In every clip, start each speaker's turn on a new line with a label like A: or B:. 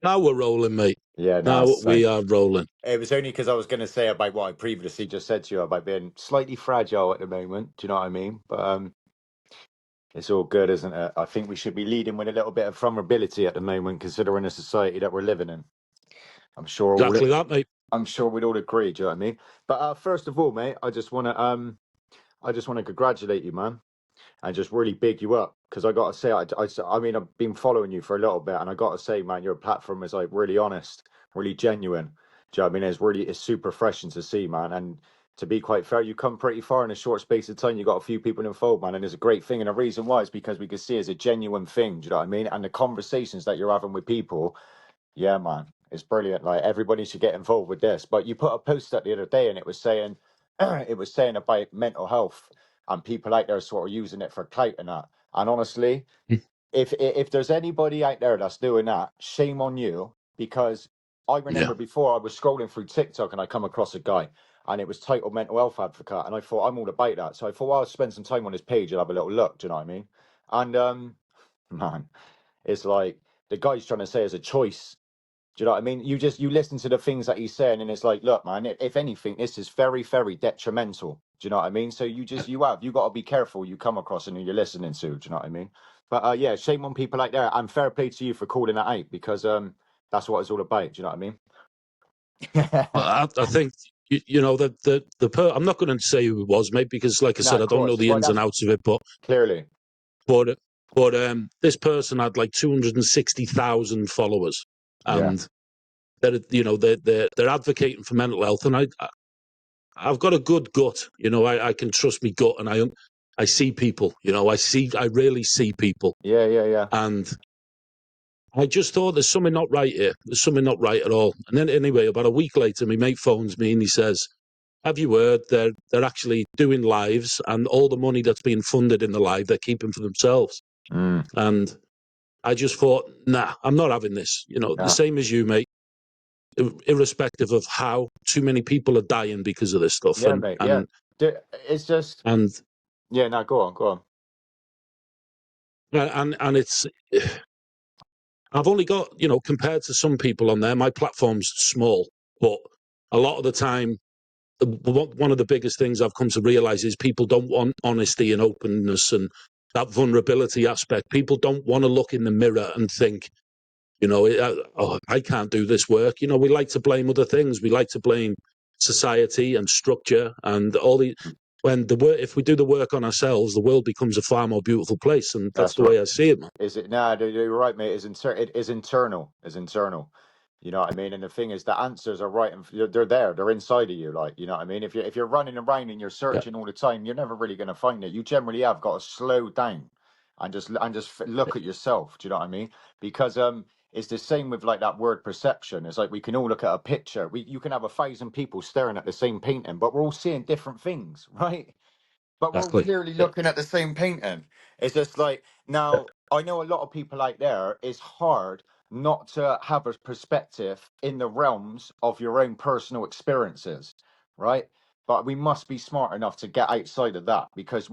A: Now we're rolling, mate.
B: Yeah, no,
A: Now
B: same.
A: we are rolling.
B: It was only because I was going to say about what I previously just said to you about being slightly fragile at the moment. Do you know what I mean? But it's all good, isn't it? I think we should be leading with a little bit of vulnerability at the moment, considering the society that we're living in. I'm sure
A: Exactly that, mate.
B: I'm sure we'd all agree. Do you know what I mean? But first of all, mate, I just want to congratulate you, man, and just really big you up because I got to say, I mean, I've been following you for a little bit, and I got to say, man, your platform is like really honest, really genuine. Do you know what I mean? It's super refreshing to see, man. And to be quite fair, you come pretty far in a short space of time. You got a few people involved, man, and it's a great thing. And the reason why is because we can see it's a genuine thing. Do you know what I mean? And the conversations that you're having with people, yeah, man, it's brilliant. Like everybody should get involved with this. But you put a post up the other day, and it was saying, it was saying about mental health and people out there sort of using it for clout and that. And honestly, if there's anybody out there that's doing that, shame on you. Because I
A: Yeah.
B: remember before I was scrolling through TikTok and I come across a guy and it was titled mental health advocate, and I thought I'm all about that. So I thought, well, I'll spend some time on his page and have a little look. Do you know what I mean? And man, it's like the guy's trying to say it's a choice. Do you know what I mean? You listen to the things that he's saying, and it's like, look, man, if anything, this is very, very detrimental. Do you know what I mean? So you got to be careful you come across and who you're listening to. Do you know what I mean? But yeah, shame on people like that. And fair play to you for calling that out because that's what it's all about. Do you know what I mean?
A: I think you know that I'm not going to say who it was, mate, because like I
B: No,
A: said,
B: of
A: I don't know
B: course.
A: the
B: Well,
A: ins and
B: that's
A: outs of it, but
B: clearly.
A: but this person had like 260,000 followers,
B: Yeah.
A: and they're advocating for mental health, and I've got a good gut. I can trust me gut, and I see people. I really see people,
B: Yeah, yeah, yeah.
A: and I just thought there's something not right here. There's something not right at all. And then anyway, about a week later, my mate phones me and he says, "Have you heard they're actually doing lives, and all the money that's being funded in the live they're keeping for themselves?"
B: Mm,
A: And I just thought, nah, I'm not having this. The
B: yeah.
A: same as you, mate. Irrespective of how too many people are dying because of this stuff,
B: Yeah, mate. Yeah. It's just,
A: and
B: yeah, no, go on, go on.
A: and it's. I've only got, compared to some people on there, my platform's small, but a lot of the time, one of the biggest things I've come to realize is people don't want honesty and openness and that vulnerability aspect. People don't want to look in the mirror and think, I can't do this work. We like to blame other things. We like to blame society and structure and all the. When if we do the work on ourselves, the world becomes a far more beautiful place, and that's
B: That's
A: the
B: right.
A: way I see it, man.
B: Is it? No, you're right, mate. It is internal. Is internal. You know what I mean? And the thing is, the answers are right, and they're there. They're inside of you. Like, you know what I mean? If you're running around and you're
A: Yeah,
B: searching all the time, you're never really going to find it. You generally have got to slow down and just look at yourself. Do you know what I mean? Because it's the same with like that word perception. It's like we can all look at a picture. You can have 1,000 people staring at the same painting, but we're all seeing different things, right? But we're all
A: exactly.
B: clearly
A: Yeah,
B: looking at the same painting. It's just like
A: yeah,
B: now I know a lot of people out there. It's hard not to have a perspective in the realms of your own personal experiences, right? But we must be smart enough to get outside of that because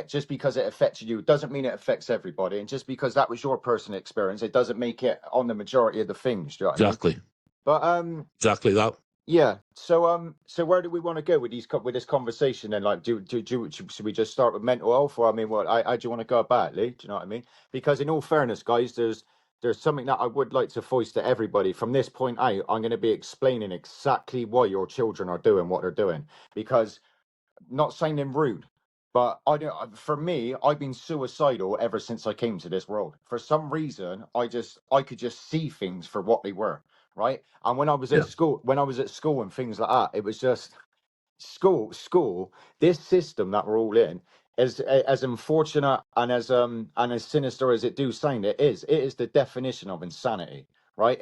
B: just because it affected you doesn't mean it affects everybody. And just because that was your personal experience, it doesn't make it on the majority of the things. Do you know what I mean?
A: exactly,
B: But
A: exactly that.
B: yeah. So where do we want to go with with this conversation? And like, should we just start with mental health, or I mean, how do you want to go about it, Lee? Do you know what I mean? Because in all fairness, guys, there's something that I would like to voice to everybody. From this point out, I'm going to be explaining exactly why your children are doing what they're doing. Because not sounding rude, but I don't. For me, I've been suicidal ever since I came to this world. For some reason, I could just see things for what they were, right? And
A: Yeah,
B: when I was at school and things like that, it was just school. This system that we're all in, as unfortunate and as sinister as it do sound, it is the definition of insanity, right?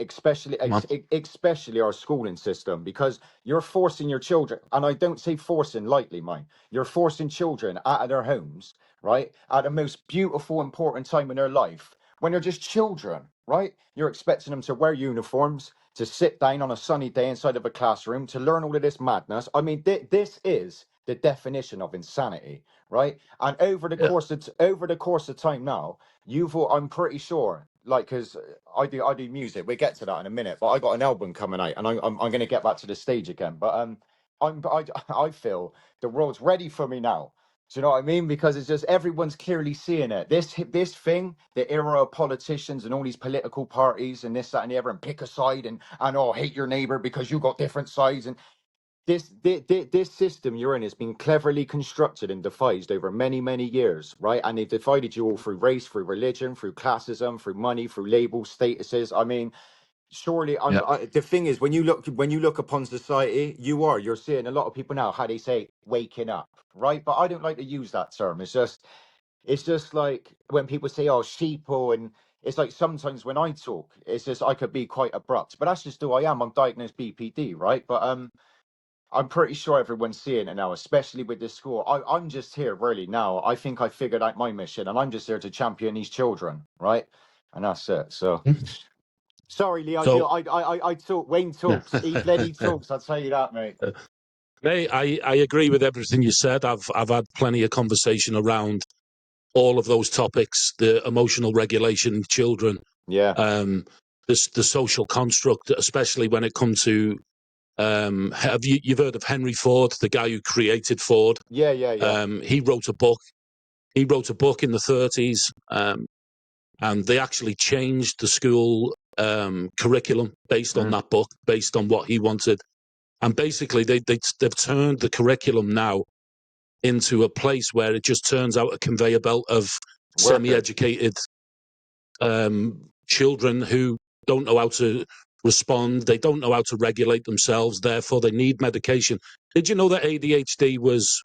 A: man.
B: Especially our schooling system, because you're forcing your children, and I don't say forcing lightly, mind. You're forcing children out of their homes, right, at the most beautiful, important time in their life when they're just children, right? You're expecting them to wear uniforms, to sit down on a sunny day inside of a classroom, to learn all of this madness. I mean, this is the definition of insanity, right? And
A: Yeah,
B: over the course of time now, I'm pretty sure like, because I do music. We'll get to that in a minute, but I got an album coming out, and I'm going to get back to the stage again. But I feel the world's ready for me now. Do you know what I mean? Because it's just everyone's clearly seeing it. This thing, the era of politicians and all these political parties and this, that, and the other, and pick a side and oh, hate your neighbor because you got different sides. And this system you're in has been cleverly constructed and devised over many, many years, right? And they've divided you all through race, through religion, through classism, through money, through labels, statuses. I mean, surely
A: Yeah.
B: the thing is, when you look upon society, you're seeing a lot of people now, how they say waking up, right? But I don't like to use that term. It's just like when people say, oh, sheeple, and it's like sometimes when I talk, it's just I could be quite abrupt, but that's just who I am. I'm diagnosed BPD, right? But I'm pretty sure everyone's seeing it now, especially with this school. I'm just here really now. I think I figured out my mission, and I'm just here to champion these children, right? And that's it. So sorry, Lee.
A: So
B: I talk. Wayne talks. He bloody talks. I'll tell you that, mate.
A: Hey, I agree with everything you said. I've had plenty of conversation around all of those topics: the emotional regulation in children,
B: Yeah,
A: the social construct, especially when it comes to you've heard of Henry Ford, the guy who created Ford?
B: yeah.
A: He wrote a book. He wrote a book in the 30s, and they actually changed the school curriculum based on
B: Mm.
A: that book, based on what he wanted. And basically, they've turned the curriculum now into a place where it just turns out a conveyor belt of
B: Workers.
A: semi-educated children who don't know how to respond. They don't know how to regulate themselves. Therefore, they need medication. Did you know that ADHD was,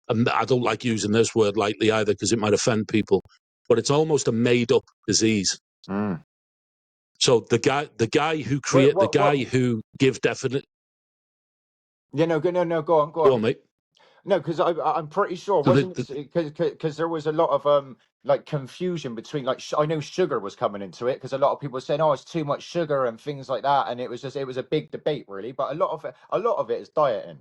A: I don't like using this word lightly either because it might offend people, but it's almost a made-up disease.
B: Mm.
A: So the guy who give definite.
B: Yeah, no, no, go on, go
A: Go
B: on.
A: on, mate.
B: No, because I'm pretty sure
A: So
B: wasn't because there was a lot of like confusion between like I know sugar was coming into it because a lot of people were saying oh it's too much sugar and things like that, and it was a big debate really, but a lot of it is dieting.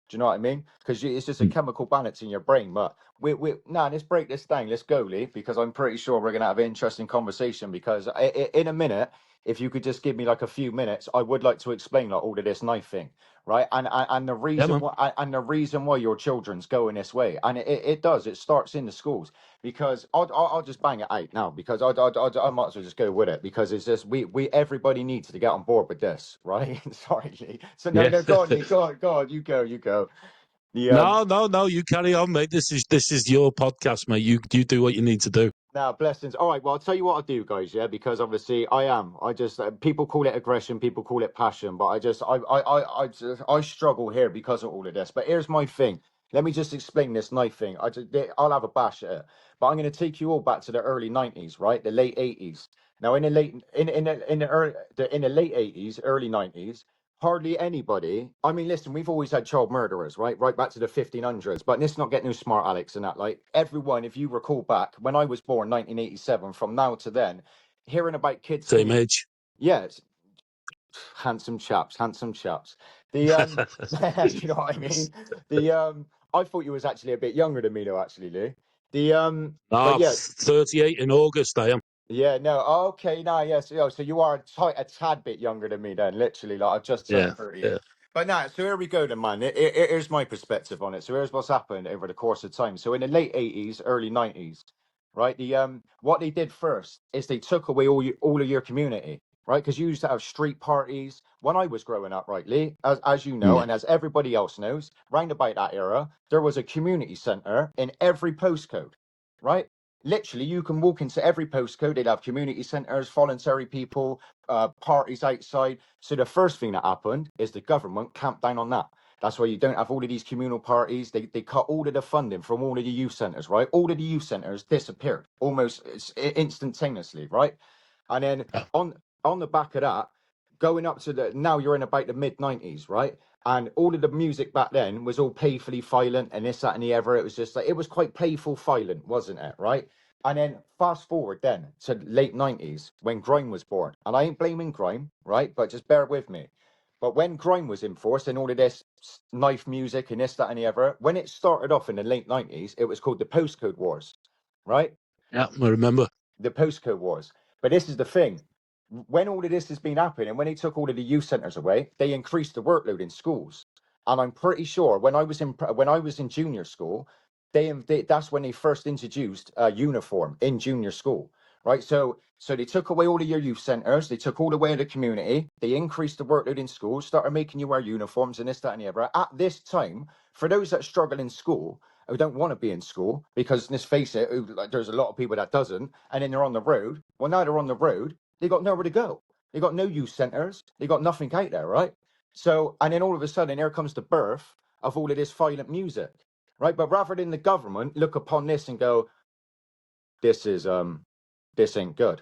B: Do you know what I mean? Because it's just a chemical balance in your brain. But we now let's break this down. Let's go, Lee, because I'm pretty sure we're gonna have an interesting conversation. Because in a minute, if you could just give me like a few minutes, I would like to explain like all of this knife thing, right? And the
A: yeah,
B: reason
A: man.
B: why and the reason why your children's going this way, and it starts in the schools. Because I'll just bang it out now because I might as well just go with it because it's just we everybody needs to get on board with this, right? Sorry, Lee. So no,
A: Yeah.
B: no, go on, Lee, go on, you go. The
A: No. You carry on, mate. This is your podcast, mate. You do what you need to do.
B: Now, blessings. All right. Well, I'll tell you what I'll do, guys. Yeah, because obviously I just people call it aggression, people call it passion, but I struggle here because of all of this. But here's my thing. Let me just explain this knife thing. I'll have a bash at it, but I'm going to take you all back to the early '90s, right? The late '80s. Now, in the late '80s, early '90s, hardly anybody. I mean, listen, we've always had child murderers, right? Right back to the 1500s. But let's not get no smart Alex and that. Like everyone, if you recall back when I was born, 1987, from now to then, hearing about kids
A: Same
B: being,
A: age.
B: yeah, handsome chaps, handsome chaps. The do you know what I mean? The I thought you was actually a bit younger than me, though. Actually, Lee. The but
A: Ah,
B: yeah,
A: 38 in August. I am.
B: yeah, no, okay, no, yes, so you are a tad bit younger than me then, literally, like I've just turned
A: Yeah.
B: 38.
A: Yeah.
B: But now, so here we go then, man. Here's my perspective on it. So here's what's happened over the course of time. So in the late 80s, early 90s, right? What they did first is they took away all of your community, right? Because you used to have street parties when I was growing up, right, Lee? As you know,
A: Yeah.
B: and as everybody else knows, round about that era, there was a community center in every postcode, right? Literally, you can walk into every postcode. They'd have community centres, voluntary people, parties outside. So the first thing that happened is the government clamped down on that. That's why you don't have all of these communal parties. They cut all of the funding from all of the youth centres, right? All of the youth centres disappeared almost instantaneously, right? And then
A: Yeah.
B: on the back of that, going up to the now you're in about the mid 90s, right? And all of the music back then was all playfully violent and this, that, and the other. It was just like it was quite playful violent, wasn't it? Right. And then fast forward then to late 90s when grime was born. And I ain't blaming grime, right? But just bear with me. But when grime was in force and all of this knife music and this, that, and the other, when it started off in the late 90s, it was called the postcode wars, right?
A: Yeah. I remember.
B: The postcode wars. But this is the thing. When all of this has been happening, and when they took all of the youth centres away, they increased the workload in schools. And I'm pretty sure when I was in junior school, that's when they first introduced uniform in junior school, right? So they took away all of your youth centres, they took all away the community, they increased the workload in schools, started making you wear uniforms and this, that, and the other. At this time, for those that struggle in school, who don't want to be in school, because let's face it, there's a lot of people that doesn't, and then they're on the road. Well, now they're on the road, they got nowhere to go. They got no youth centres, they got nothing out there, right? So, and then all of a sudden, here comes the birth of all of this violent music, right? But rather than the government look upon this and go, this ain't good.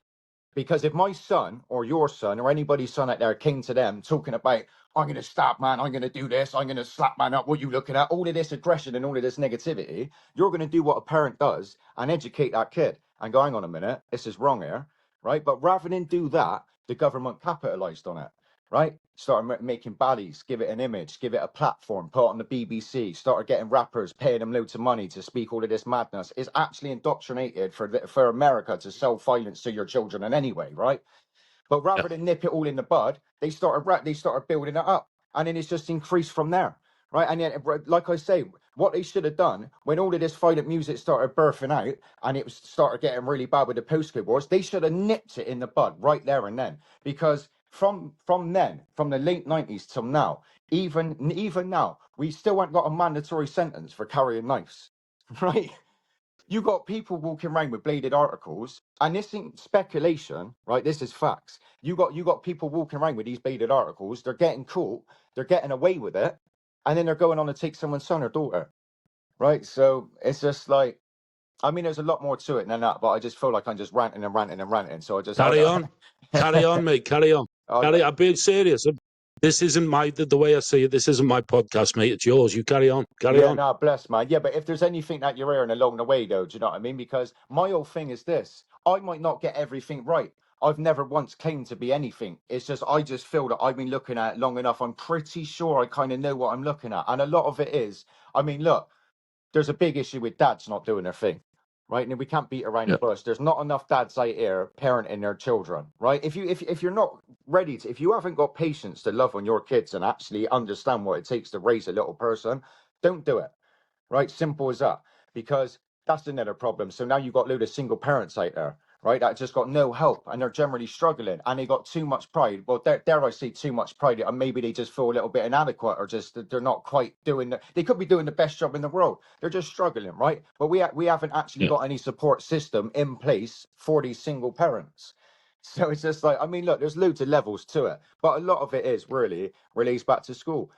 B: Because if my son or your son or anybody's son out there came to them talking about, I'm going to stab man, I'm going to do this, I'm going to slap man up, what you looking at, all of this aggression and all of this negativity, you're going to do what a parent does and educate that kid and go, hang on a minute, this is wrong here, right? But rather than do that, the government capitalized on it, right? Started making baddies, give it an image, give it a platform, put it on the BBC, started getting rappers, paying them loads of money to speak all of this madness. It's actually indoctrinated for America to sell violence to your children in any way, right? But rather than nip it all in the bud, they started building it up, and then it's just increased from there, right? And then, like I say, what they should have done when all of this violent music started birthing out, and it started getting really bad with the postcode wars, they should have nipped it in the bud right there and then, because from then, from the late 90s till now, even now, we still haven't got a mandatory sentence for carrying knives, right? You got people walking around with bladed articles, and this ain't speculation, right? This is facts. You got people walking around with these bladed articles. They're getting caught. They're getting away with it, and then they're going on to take someone's son or daughter, right? So it's just like, I mean, there's a lot more to it than that, but I just feel like I'm just ranting and ranting and ranting. So I just
A: Carry on, mate. Carry on. I'm being serious. This isn't the way I see it. This isn't my podcast, mate. It's yours. You carry on. Carry on.
B: No, bless, man. Yeah, but if there's anything that you're hearing along the way, though, do you know what I mean? Because my whole thing is this: I might not get everything right. I've never once claimed to be anything. It's just I just feel that I've been looking at it long enough. I'm pretty sure I kind of know what I'm looking at, and a lot of it is. I mean, look, there's a big issue with dads not doing their thing, right? And we can't beat around the bush. There's not enough dads out here parenting their children, right? If you're not ready to, if you haven't got patience to love on your kids and actually understand what it takes to raise a little person, don't do it, right? Simple as that. Because that's another problem. So now you've got a load of single parents out there, right, that just got no help, and they're generally struggling, and they got too much pride. Well, dare I say too much pride, and maybe they just feel a little bit inadequate, or just they're not quite doing they could be doing the best job in the world. They're just struggling, right? But we haven't actually got any support system in place for these single parents. So it's just like, I mean, look, there's loads of levels to it, but a lot of it is really relates back to school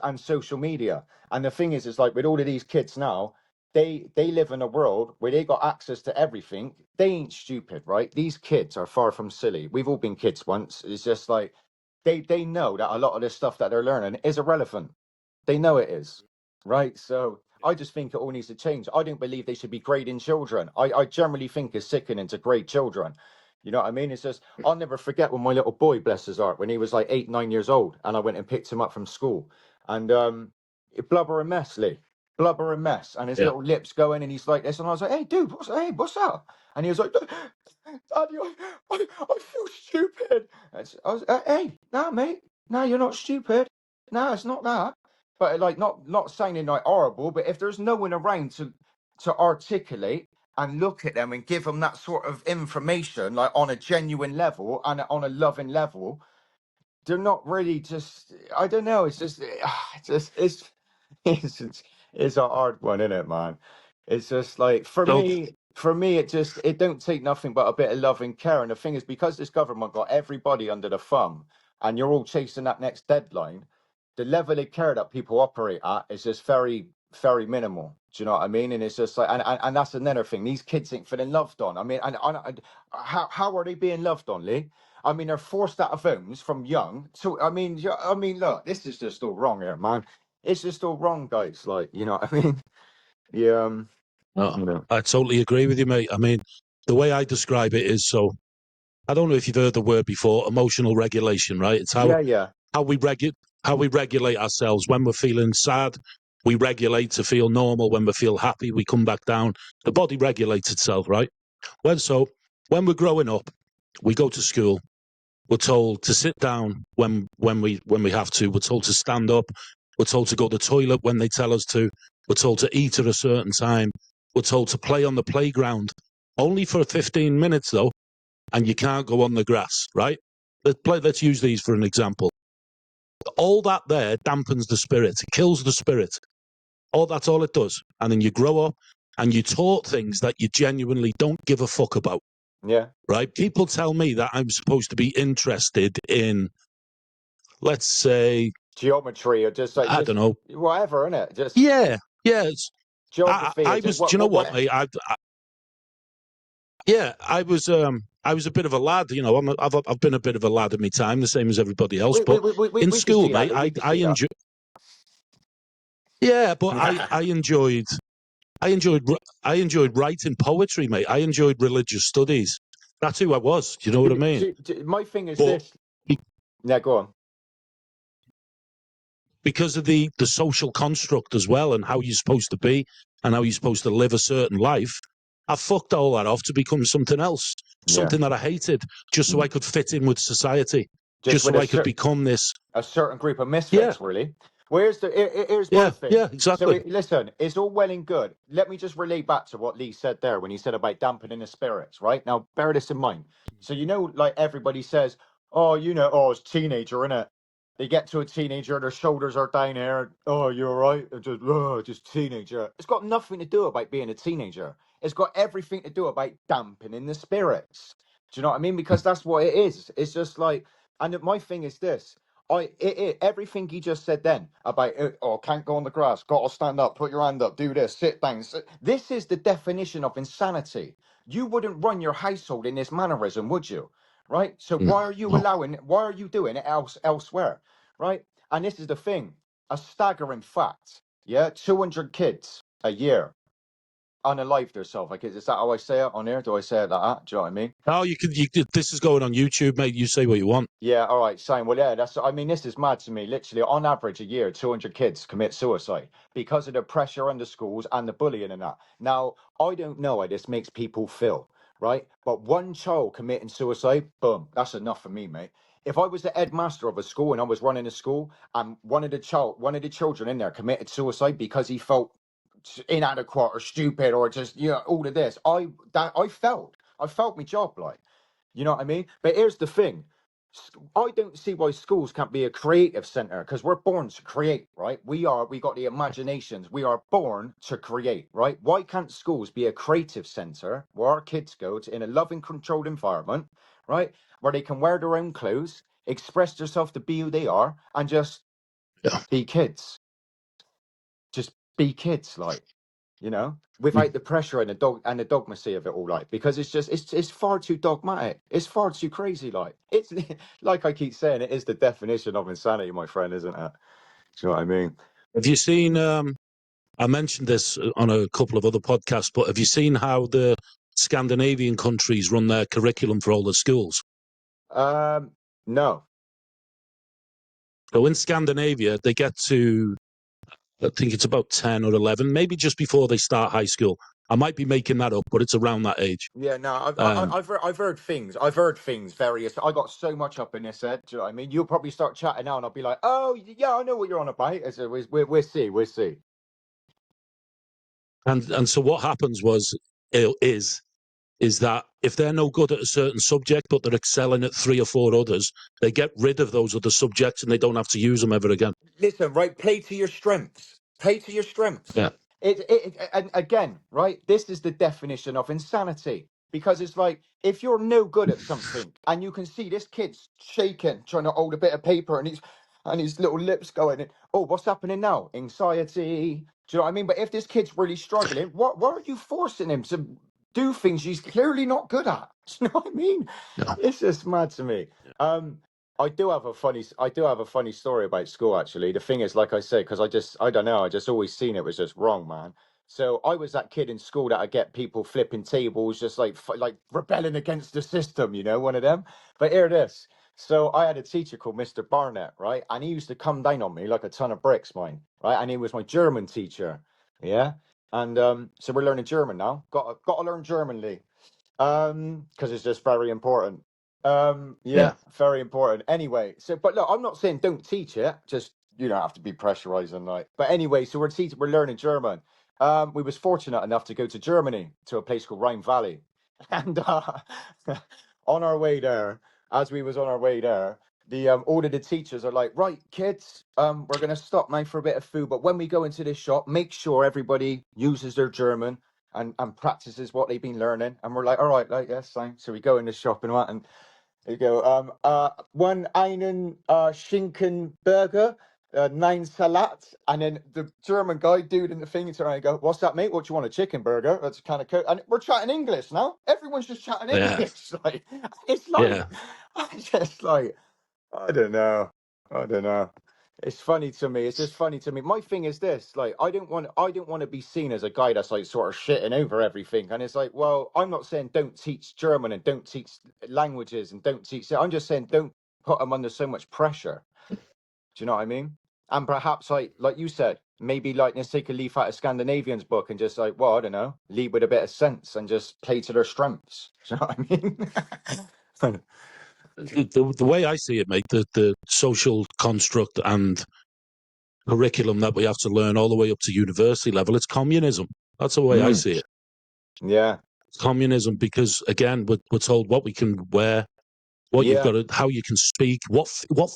B: and social media. And the thing is like with all of these kids now, they live in a world where they got access to everything. They ain't stupid, right? These kids are far from silly. We've all been kids once. It's just like they know that a lot of this stuff that they're learning is irrelevant. They know it is, right? So I just think it all needs to change. I don't believe they should be grading children. I generally think it's sickening to grade children. You know what I mean? It's just, I'll never forget when my little boy, bless his heart, when he was like 8, 9 years old, and I went and picked him up from school, and blubber a mess, Lee, blubber a mess, and his little lips going, and he's like this, and I was like, hey, dude, what's that? And he was like, Daddy, I feel stupid. I was, hey, nah, mate, nah, you're not stupid. Nah, it's not that. But like, not sounding like horrible, but if there's no one around to articulate and look at them and give them that sort of information, like on a genuine level and on a loving level, they're not really just, I don't know. It's just, it's a hard one, isn't it, man? It's just like, for me, it don't take nothing but a bit of love and care. And the thing is, because this government got everybody under the thumb and you're all chasing that next deadline, the level of care that people operate at is just very, very minimal. Do you know what I mean? And it's just like, and that's another thing. These kids ain't feeling loved on. I mean, and how are they being loved on, Lee? I mean, they're forced out of homes from young. So I mean, look, this is just all wrong here, man. It's just all wrong, guys. Like, you know what I mean? Yeah.
A: I totally agree with you, mate. I mean, the way I describe it is, so I don't know if you've heard the word before, emotional regulation, right? It's how we regulate ourselves when we're feeling sad. We regulate to feel normal. When we feel happy, we come back down. The body regulates itself, right? When we're growing up, We go to school. We're told to sit down when we have to. We're told to stand up. We're told to go to the toilet when they tell us to. We're told to eat at a certain time. We're told to play on the playground, only for 15 minutes though, and you can't go on the grass, right? Let's use these for an example. All that there dampens the spirit, kills the spirit. That's all it does. And then you grow up and you taught things that you genuinely don't give a fuck about.
B: Yeah.
A: Right? People tell me that I'm supposed to be interested in, let's say,
B: Geometry or just like
A: I don't know.
B: whatever, innit? Just
A: Yeah.
B: geography or
A: I
B: just
A: was. Do you know what,
B: what
A: mate? I was. I was a bit of a lad. You know, I've been a bit of a lad in my time, the same as everybody else. But in
B: we can
A: school,
B: see that.
A: mate,
B: We can
A: I
B: see that.
A: enjoy. Yeah, but I enjoyed. I enjoyed. I enjoyed writing poetry, mate. I enjoyed religious studies. That's who I was. Do you know what I mean?
B: My thing is
A: But
B: this. Yeah, go on.
A: because of the social construct as well and how you're supposed to be and how you're supposed to live a certain life, I fucked all that off to become something else,
B: Yeah.
A: something that I hated, just so I could fit in with society,
B: Just
A: just
B: with
A: so I could become this.
B: a certain group of
A: Yeah,
B: misfits, really. Here's my thing. So
A: exactly.
B: listen, it's all well and good. Let me just relate back to what Lee said there when he said about dampening the spirits. Right now, bear this in mind. So like everybody says, oh, it's teenager, innit? They get to a teenager, their shoulders are down here. Oh, you're right. Just teenager. It's got nothing to do about being a teenager. It's got everything to do about dampening the spirits. Do you know what I mean? Because that's what it is. It's just like, and my thing is this. Everything he just said then about can't go on the grass, gotta stand up, put your hand up, do this, sit down. This is the definition of insanity. You wouldn't run your household in this mannerism, would you? Right? So why are you why are you doing it elsewhere? Right? And this is the thing, a staggering fact. Yeah, 200 kids a year unalive themselves. Like, is that how I say it on here? Do I say it like that? Do you know what I mean?
A: Oh, you could. This is going on YouTube, mate. You say what you want.
B: Yeah, all right, same. Well, yeah, this is mad to me. Literally, on average, a year, 200 kids commit suicide because of the pressure on the schools and the bullying and that. Now, I don't know how this makes people feel, right? But one child committing suicide, boom, that's enough for me, mate. If I was the headmaster of a school and I was running a school and one of the children in there committed suicide because he felt inadequate or stupid or just all of this, I felt my job, like. You know what I mean? But here's the thing. I don't see why schools can't be a creative center because we're born to create, right? We got the imaginations. We are born to create, right? Why can't schools be a creative center where our kids go to in a loving, controlled environment, right? Where they can wear their own clothes, express themselves to be who they are, and just be kids. Just be kids, like. Without the pressure and the dogmacy of it all, like, because it's far too dogmatic, it's far too crazy, like, it's like I keep saying, it is the definition of insanity, my friend, isn't it? Do you know what I mean?
A: Have you seen? I mentioned this on a couple of other podcasts, but have you seen how the Scandinavian countries run their curriculum for all the schools?
B: No.
A: So in Scandinavia, they get to, I think it's about 10 or 11, maybe just before they start high school. I might be making that up, but it's around that age.
B: Yeah, no, I've heard things. I've heard things. Various. I got so much up in this head. Do you know what I mean? You'll probably start chatting now, and I'll be like, "Oh, yeah, I know what you're on about." We'll see. We'll see.
A: And so what happens is that if they're no good at a certain subject, but they're excelling at 3 or 4 others, they get rid of those other subjects and they don't have to use them ever again.
B: Listen, right? Play to your strengths. Play to your strengths.
A: Yeah.
B: And again, right? This is the definition of insanity because it's like if you're no good at something and you can see this kid's shaking, trying to hold a bit of paper, and his little lips going, "Oh, what's happening now? Anxiety." Do you know what I mean? But if this kid's really struggling, why are you forcing him to do things he's clearly not good at? Do you know what I mean?
A: Yeah.
B: It's just mad to me. I do have a funny story about school, actually. The thing is, like I said, because I don't know, I just always seen it was just wrong, man. So I was that kid in school that I get people flipping tables, just like rebelling against the system, one of them. But hear this. So I had a teacher called Mr. Barnett, right? And he used to come down on me like a ton of bricks, mine, right? And he was my German teacher, yeah. And so we're learning German now. Got to learn German, Lee, because it's just very important. Yeah, very important. Anyway, so but look, I'm not saying don't teach it. Just you don't have to be pressurized and like. But anyway, so we're learning German. We was fortunate enough to go to Germany to a place called Rhine Valley, and on our way there, as we was on our way there, the all of the teachers are like, right, kids, we're gonna stop now for a bit of food, but when we go into this shop, make sure everybody uses their German and practices what they've been learning. And we're like, all right, like yes, fine. So we go in the shop and what and. There you go. One einen Schinkenburger, nine Salat, and then the German guy, dude in the thing, turn around and go, "What's that, mate? What you want? A chicken burger?" That's kind of cool. And we're chatting English now. Everyone's just chatting
A: Yeah.
B: English. Like it's like,
A: Yeah.
B: I just like, I don't know. I don't know. It's funny to me. It's just funny to me. My thing is this: like, I don't want to be seen as a guy that's like sort of shitting over everything. And it's like, well, I'm not saying don't teach German and don't teach languages and don't teach. I'm just saying don't put them under so much pressure. Do you know what I mean? And perhaps like you said, maybe like let's take a leaf out of Scandinavian's book and just like, well, I don't know, lead with a bit of sense and just play to their strengths. Do you know what I mean?
A: The way I see it, mate, the social construct and curriculum that we have to learn all the way up to university level, it's communism. That's the way I see it.
B: Yeah.
A: It's communism because, again, we're told what we can wear, what you've
B: Yeah.
A: got to, how you can speak, what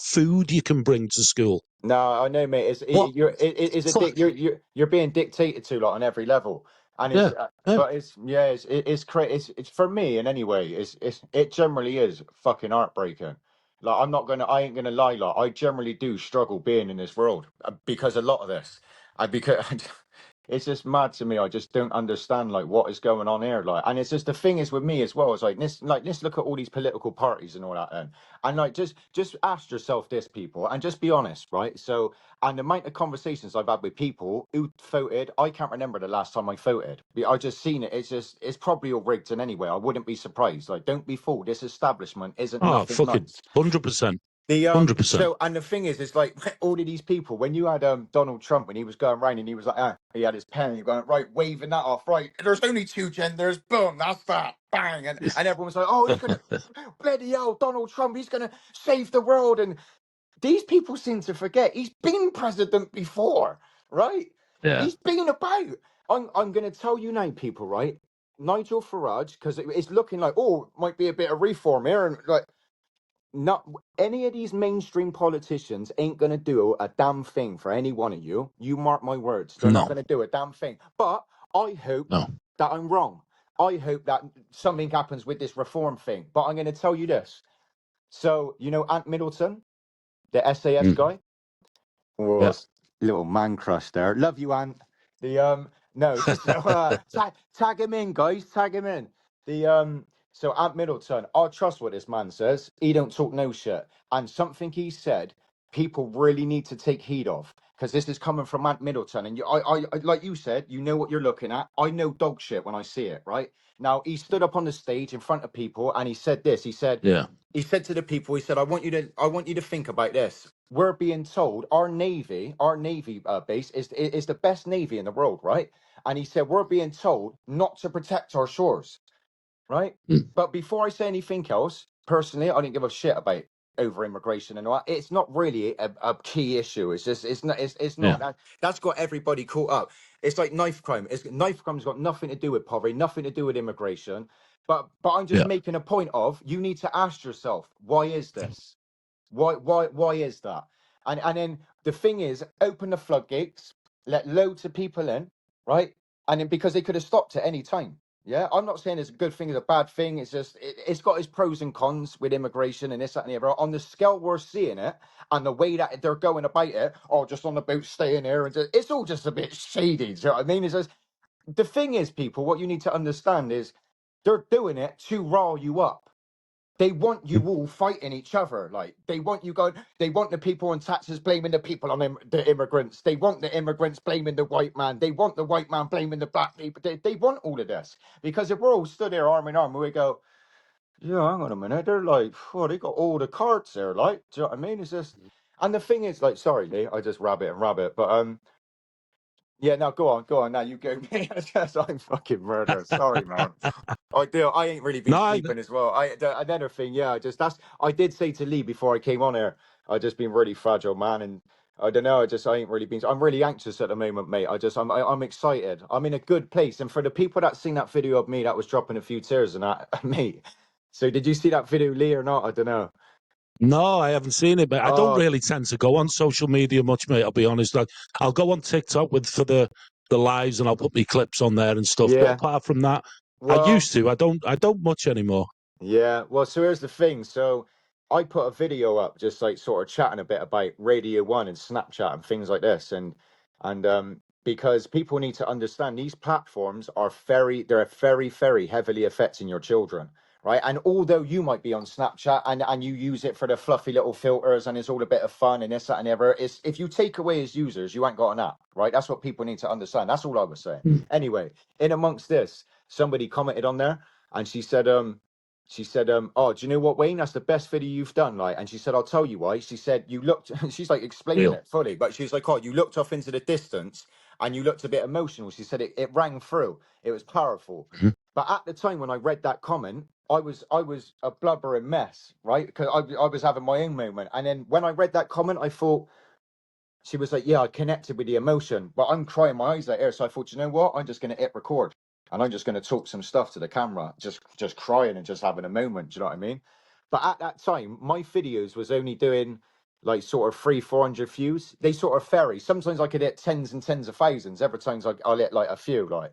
A: food you can bring to school.
B: No, I know, mate.
A: What
B: It's a
A: fuck?
B: you're being dictated to like on every level, and
A: Yeah, yeah.
B: but it's yeah it's crazy. It's for me in any way. It generally is fucking heartbreaking. Like I ain't gonna lie. Like I generally do struggle being in this world because a lot of this, I because it's just mad to me. I just don't understand like what is going on here. Like, and it's just the thing is with me as well. It's like let's look at all these political parties and all that. And like, just ask yourself this, people, and just be honest, right? So, and the amount of conversations I've had with people who voted, I can't remember the last time I voted. I just seen it. It's probably all rigged. And anyway, I wouldn't be surprised. Like, don't be fooled. This establishment isn't
A: Oh,
B: nothing
A: fucking
B: nice.
A: 100%.
B: The
A: 100%.
B: so and the thing is, it's like all of these people. When you had Donald Trump when he was going around and he was like, he had his pen, and he going right, waving that off, right. There's only two genders, boom, that's that, bang, and everyone's like, oh, he's gonna bloody hell, Donald Trump, he's gonna save the world, and these people seem to forget he's been president before, right?
A: Yeah.
B: He's been about. I'm gonna tell you now, people, right? Nigel Farage, because it's looking like might be a bit of reform here, and like not any of these mainstream politicians ain't gonna do a damn thing for any one of you. You mark my words, they're not
A: No,
B: gonna do a damn thing. But I hope
A: no.
B: that I'm wrong. I hope that something happens with this reform thing. But I'm gonna tell you this. So you know Ant Middleton, the SAS
A: Mm.
B: guy. Oh,
A: Yeah.
B: little man crush there. Love you, Ant. The no, so tag him in, guys. Tag him in. The so Ant Middleton, I trust what this man says. He don't talk no shit. And something he said, people really need to take heed of. Because this is coming from Ant Middleton. And I like you said, you know what you're looking at. I know dog shit when I see it, right? Now he stood up on the stage in front of people and he said this.
A: Yeah.
B: He said to the people, he said, I want you to think about this. We're being told our navy base is the best navy in the world, right? And he said we're being told not to protect our shores, right?
A: Mm.
B: But before I say anything else, personally, I didn't give a shit about over immigration and all that. It's not really a key issue. It's just it's
A: Yeah.
B: not that's got everybody caught up. It's like knife crime. Knife crime's got nothing to do with poverty, nothing to do with immigration. But I'm just
A: Yeah.
B: making a point of you need to ask yourself, why is this? Why is that? And then the thing is, open the floodgates, let loads of people in, right? And then because they could have stopped at any time. Yeah, I'm not saying it's a good thing, it's a bad thing. It's just it's got its pros and cons with immigration and this, that, and the other. On the scale we're seeing it and the way that they're going about it, just on the boat staying here, and it's all just a bit shady. Do you know what I mean? It's just, the thing is, people, what you need to understand is they're doing it to rile you up. They want you all fighting each other. Like they want you going. They want the people on taxes blaming the people on the immigrants. They want the immigrants blaming the white man. They want the white man blaming the black people. They want all of this because if we're all stood here arm in arm, we go, yeah, hang on a minute. They're like, oh, they got all the cards there. Like, do you know what I mean? It's just, and the thing is, like, sorry, Lee, I just rabbit and rabbit, but Yeah, no, go on. Now you go, me. I'm fucking murderous. Sorry, man. I do. I ain't really been
A: No,
B: sleeping as well. Another thing, yeah. I did say to Lee before I came on here. I just been really fragile, man, and I don't know. I ain't really been. I'm really anxious at the moment, mate. I'm excited. I'm in a good place, and for the people that seen that video of me that was dropping a few tears and that, mate. So did you see that video, Lee, or not? I don't know.
A: no, I haven't seen it, but I don't
B: Oh,
A: really tend to go on social media much, mate. I'll be honest. I'll go on TikTok for the lives, and I'll put my clips on there and stuff. But
B: yeah.
A: apart from that, I
B: Well,
A: used to. I don't much anymore.
B: yeah, well, so here's the thing. So I put a video up just like sort of chatting a bit about Radio One and Snapchat and things like this. And because people need to understand these platforms are they're very, very heavily affecting your children, right? And although you might be on Snapchat and you use it for the fluffy little filters and it's all a bit of fun and this, that, and the other, it's if you take away his users, you ain't got an app, right? That's what people need to understand. That's all I was saying. Anyway, in amongst this, somebody commented on there and she said, oh, do you know what, Wayne? That's the best video you've done. Like, and she said, I'll tell you why. She said, you looked, she's like explaining
A: Real.
B: it fully, but she was like, oh, you looked off into the distance and you looked a bit emotional. She said it rang through. It was powerful.
A: Mhm.
B: But at the time when I read that comment, I was a blubbering mess, right? Because I was having my own moment. And then when I read that comment, I thought, she was like, yeah, I connected with the emotion, but I'm crying my eyes out here. So I thought, you know what? I'm just going to hit record and I'm just going to talk some stuff to the camera, just crying and just having a moment. Do you know what I mean? But at that time, my videos was only doing like sort of 400 views. They sort of vary. Sometimes I could hit tens and tens of thousands. Every times I'll hit like a few, like.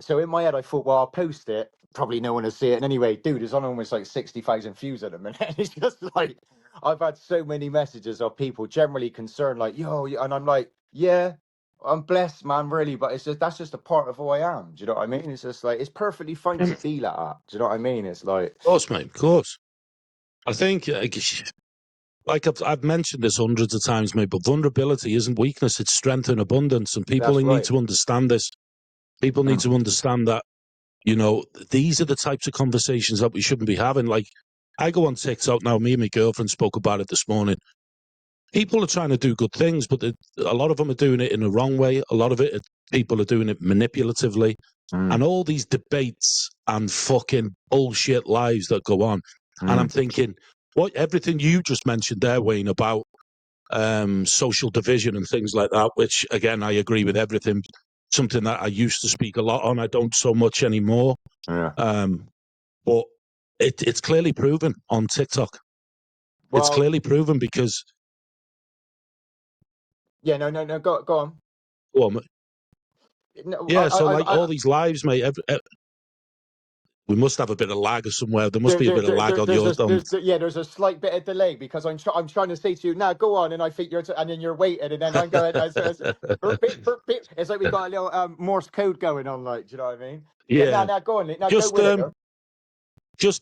B: So in my head, I thought, well, I'll post it. Probably no one will see it. And anyway, dude, it's on almost like 60,000 views at the minute. It's just like, I've had so many messages of people generally concerned, like, yo, and I'm like, yeah, I'm blessed, man, really. But it's just, that's just a part of who I am. Do you know what I mean? It's just like, it's perfectly fine to
A: Of
B: be like that. Do you know what I mean? It's like,
A: course, mate. Of course. I think, like I've mentioned this hundreds of times, mate, but vulnerability isn't weakness; it's strength and abundance. And people
B: that's
A: need
B: right.
A: to understand this. People need
B: Mm,
A: to understand that, these are the types of conversations that we shouldn't be having. Like, I go on TikTok now. Me and my girlfriend spoke about it this morning. People are trying to do good things, but a lot of them are doing it in the wrong way. A lot of people are doing it manipulatively, and
B: mm,
A: all these debates and fucking bullshit lives that go on. And I'm
B: mm.
A: thinking, what everything you just mentioned there, Wayne, about social division and things like that, which again, I agree with everything. Something that I used to speak a lot on. I don't so much anymore.
B: Yeah.
A: But it's clearly proven on TikTok. It's
B: Well,
A: clearly proven because,
B: yeah, no, go on.
A: well,
B: No,
A: yeah. So like
B: I
A: all these lives, mate. We must have a bit of lag or somewhere. There must
B: There,
A: be a
B: there,
A: bit of
B: there,
A: lag
B: there-
A: on
B: there's
A: your.
B: a yeah, there's a slight bit of delay because I'm trying to say to you now, go on, and I think and then you're waiting, and then I'm going, burp, beep, burp, beep. It's like we got a little Morse code going on, like, do you know what I mean? Yeah,
A: Yeah.
B: now go on, now go
A: Just
B: with it, though.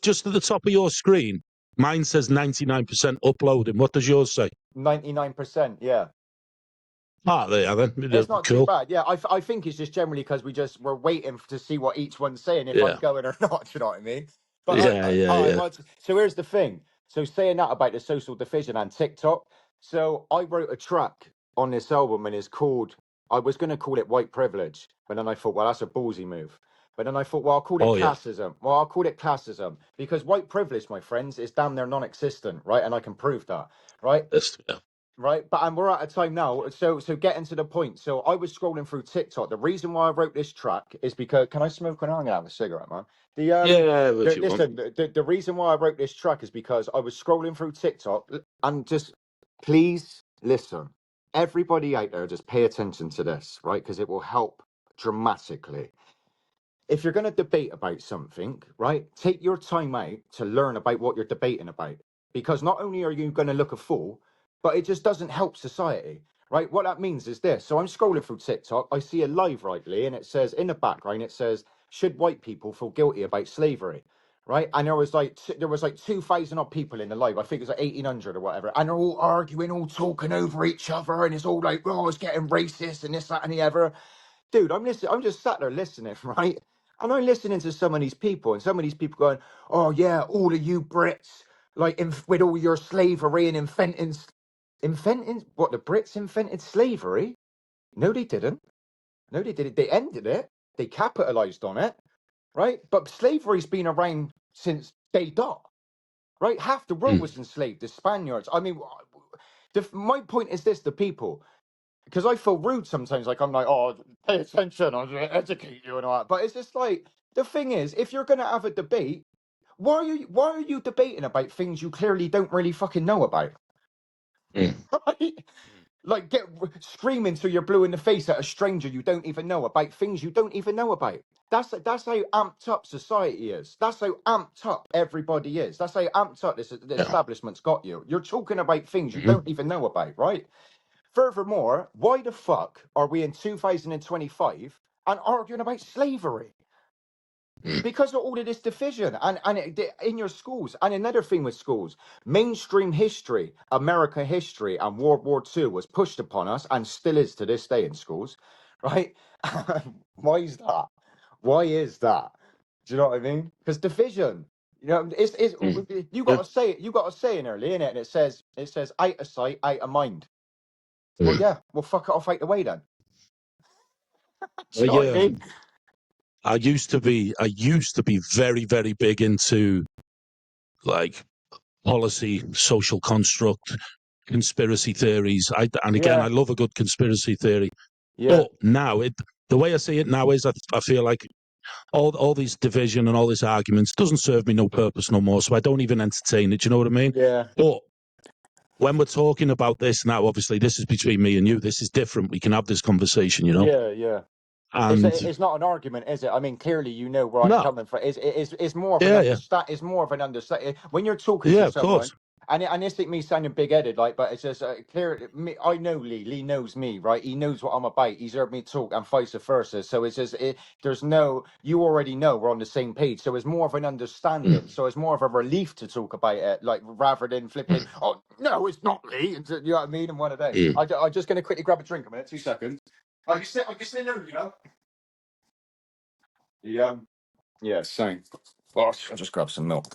A: just at the top of your screen, mine says 99% uploading. What does yours say?
B: 99%, yeah.
A: Ah, there you are then.
B: It's not too
A: Cool.
B: bad. Yeah, I think it's just generally because we're waiting to see what each one's saying, if I'm
A: Yeah.
B: going or not. Do you know what I mean? But
A: Yeah, yeah,
B: all right.
A: yeah.
B: Well, so here's the thing. So saying that about the social division and TikTok. So I wrote a track on this album, and it's called. I was going to call it White Privilege, but then I thought, well, that's a ballsy move. But then I thought, well, I'll call it
A: Oh, yeah.
B: classism. Well, I'll call it classism because white privilege, my friends, is damn near non-existent, right? And I can prove that, right?
A: Yeah.
B: Right, but and we're out of time now. So getting to the point. So I was scrolling through TikTok. The reason why I wrote this track is because can I smoke when I'm gonna have a cigarette, man?
A: Yeah, if you want.
B: Listen, the reason why I wrote this track is because I was scrolling through TikTok and just please listen. Everybody out there, just pay attention to this, right? Because it will help dramatically. If you're going to debate about something, right, take your time out to learn about what you're debating about. Because not only are you going to look a fool, but it just doesn't help society, right? What that means is this. So I'm scrolling through TikTok. I see a live rightly, and it says in the background, it says, should white people feel guilty about slavery? Right. And there was like 2,000 odd people in the live. I think it was like 1,800 or whatever. And they're all arguing, all talking over each other. And it's all like, oh, it's getting racist and this, that, and the other. Dude, I'm listening. I'm just sat there listening, right? And I'm listening to some of these people, and some of these people going, "Oh yeah, all of you Brits, like with all your slavery and inventing what the Brits invented slavery? No, they didn't. No, they did it. They ended it. They capitalized on it, right? But slavery's been around since day dot, right? Half the world
A: Mm.
B: was enslaved. The Spaniards. I mean, my point is this: the people. Because I feel rude sometimes, like I'm like, oh, pay attention, I'm going to educate you and all that. But it's just like the thing is, if you're going to have a debate, why are you debating about things you clearly don't really fucking know about?
A: Mm.
B: Right? Like screaming till you're blue in the face at a stranger you don't even know about things you don't even know about. That's how amped up society is. That's how amped up everybody is. That's how amped up the
A: Yeah.
B: establishment's got you. You're talking about things you
A: Mhm.
B: don't even know about, right? Furthermore, why the fuck are we in 2025 and arguing about slavery?
A: Mm.
B: Because of all of this division in your schools. And another thing with schools, mainstream history, America history, and World War II was pushed upon us and still is to this day in schools, right? Why is that? Why is that? Do you know what I mean? Because division. You know, it's
A: Mm.
B: you
A: Yeah.
B: got to say it. You got to say in early, innit? And it says out of sight, out of mind. Well,
A: Mm.
B: yeah. Well, fuck it off out the way then. Do you know what I
A: Yeah.
B: mean?
A: I used to be very, very big into like policy, social construct, conspiracy theories. And again,
B: Yeah.
A: I love a good conspiracy theory.
B: Yeah.
A: But now, the way I see it now is I feel like all these division and all these arguments doesn't serve me no purpose no more. So I don't even entertain it. Do you know what I mean?
B: Yeah.
A: But when we're talking about this now, obviously this is between me and you. This is different. We can have this conversation, you know.
B: Yeah. Yeah.
A: And
B: It's not an argument, is it? I mean, clearly you know where I'm
A: no,
B: coming from. It's more of an
A: yeah, yeah,
B: understand. It's more of an understand. When you're talking to
A: yeah, of
B: someone,
A: course.
B: and this ain't me sounding big headed, like, but it's just clear. Me, I know Lee. Lee knows me, right? He knows what I'm about. He's heard me talk, and vice versa. So it's just there's no. You already know we're on the same page. So it's more of an understanding.
A: Mm.
B: So it's more of a relief to talk about it, like rather than flipping.
A: Mm.
B: Oh no, it's not Lee. And, you know what I mean? And one of them.
A: Mm.
B: I'm just gonna quickly grab a drink a minute. 2 seconds. I can sit there, you know. Yeah, same. Oh, I'll just grab some milk.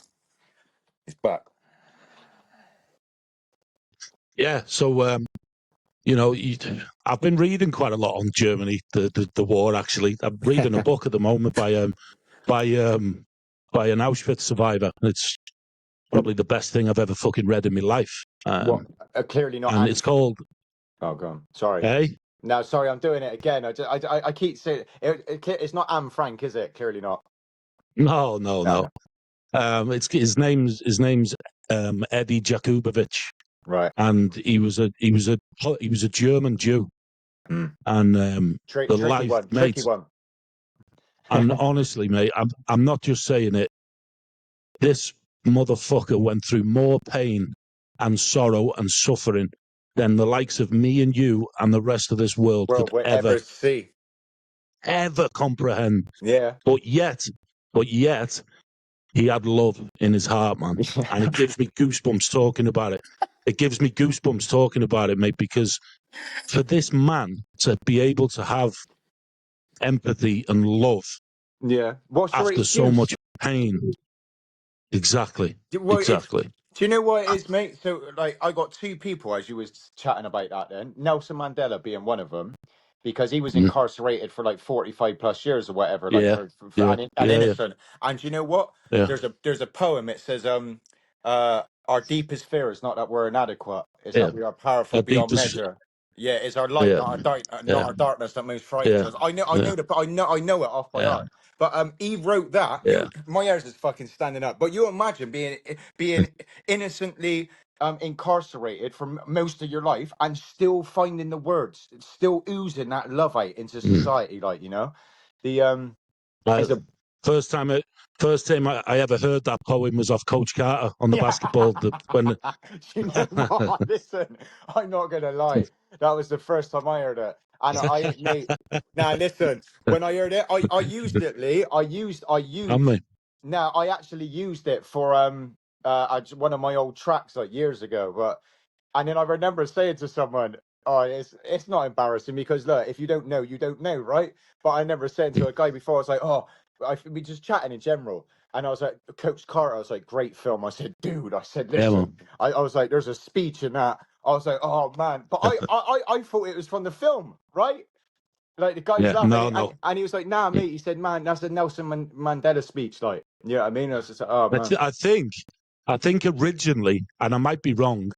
B: It's back.
A: Yeah. So you know, I've been reading quite a lot on Germany, the war. Actually, I'm reading a book at the moment by by an Auschwitz survivor. It's probably the best thing I've ever fucking read in my life.
B: What? Clearly not
A: And
B: Anne.
A: it's called
B: Oh, go on. Sorry.
A: Hey.
B: No, sorry, I'm doing it again. I keep saying it's not Anne Frank, is it? Clearly not.
A: No, no,
B: No,
A: no.
B: no.
A: It's his name's Eddie Jakubowicz,
B: Right.
A: and he was a German Jew,
B: Mm.
A: and the
B: Tricky
A: life,
B: one. Tricky
A: mate.
B: one.
A: And honestly, mate, I'm not just saying it. This motherfucker went through more pain and sorrow and suffering than the likes of me and you and the rest of this world
B: Well,
A: could
B: we
A: ever,
B: ever see.
A: ever comprehend.
B: Yeah.
A: But yet, he had love in his heart, man. And it gives me goosebumps talking about it. It gives me goosebumps talking about it, mate, because for this man to be able to have empathy and love
B: Yeah. What's your
A: after so
B: excuse?
A: much pain. Exactly.
B: Well, it's.
A: Exactly.
B: Do you know what it is, mate? So, like, I got two people as you was chatting about that. Then Nelson Mandela being one of them, because he was
A: Mm.
B: incarcerated for like 45 plus years or whatever, like
A: Yeah.
B: for
A: Yeah.
B: and
A: Yeah. Yeah.
B: innocent. And you know what?
A: Yeah.
B: There's a poem. It says, our deepest fear is not that we're inadequate; it's
A: Yeah.
B: that we are powerful
A: Our
B: beyond
A: deepest.
B: measure. Yeah, it's our light,
A: Yeah.
B: not our not
A: Yeah.
B: our darkness that most frightens
A: Yeah.
B: us. I
A: Yeah.
B: know I know it off by
A: Yeah.
B: heart. But he wrote that.
A: Yeah.
B: My hairs is fucking standing up. But you imagine being innocently incarcerated for most of your life and still finding the words, still oozing that love out into
A: Mm.
B: society. Like, you know, the
A: I,
B: is a
A: first time I ever heard that poem was off Coach Carter on the
B: yeah.
A: basketball. When
B: You know what? Listen, I'm not gonna lie. That was the first time I heard it, and I mate. Now listen, when I heard it, I used it, Lee. I
A: I'm
B: used.
A: me.
B: Now I actually used it for one of my old tracks like years ago, but and then I remember saying to someone, "Oh, it's not embarrassing because look, if you don't know, you don't know, right?" But I remember saying to a guy before, I was like, "Oh, we just chatting in general," and I was like, "Coach Carter," I was like, "Great film." I said, "Dude," I said,
A: Yeah,
B: "Listen,"
A: man.
B: I was like, "There's a speech in that." I was like, "Oh man," but I thought it was from the film, right? Like the guy's
A: Yeah,
B: laughing,
A: no, no.
B: and he was like, "Nah,
A: Yeah.
B: mate." He said, "Man, that's a Nelson Mandela speech." Like, you know what I mean? I was just like, "Oh man."
A: I think originally, and I might be wrong,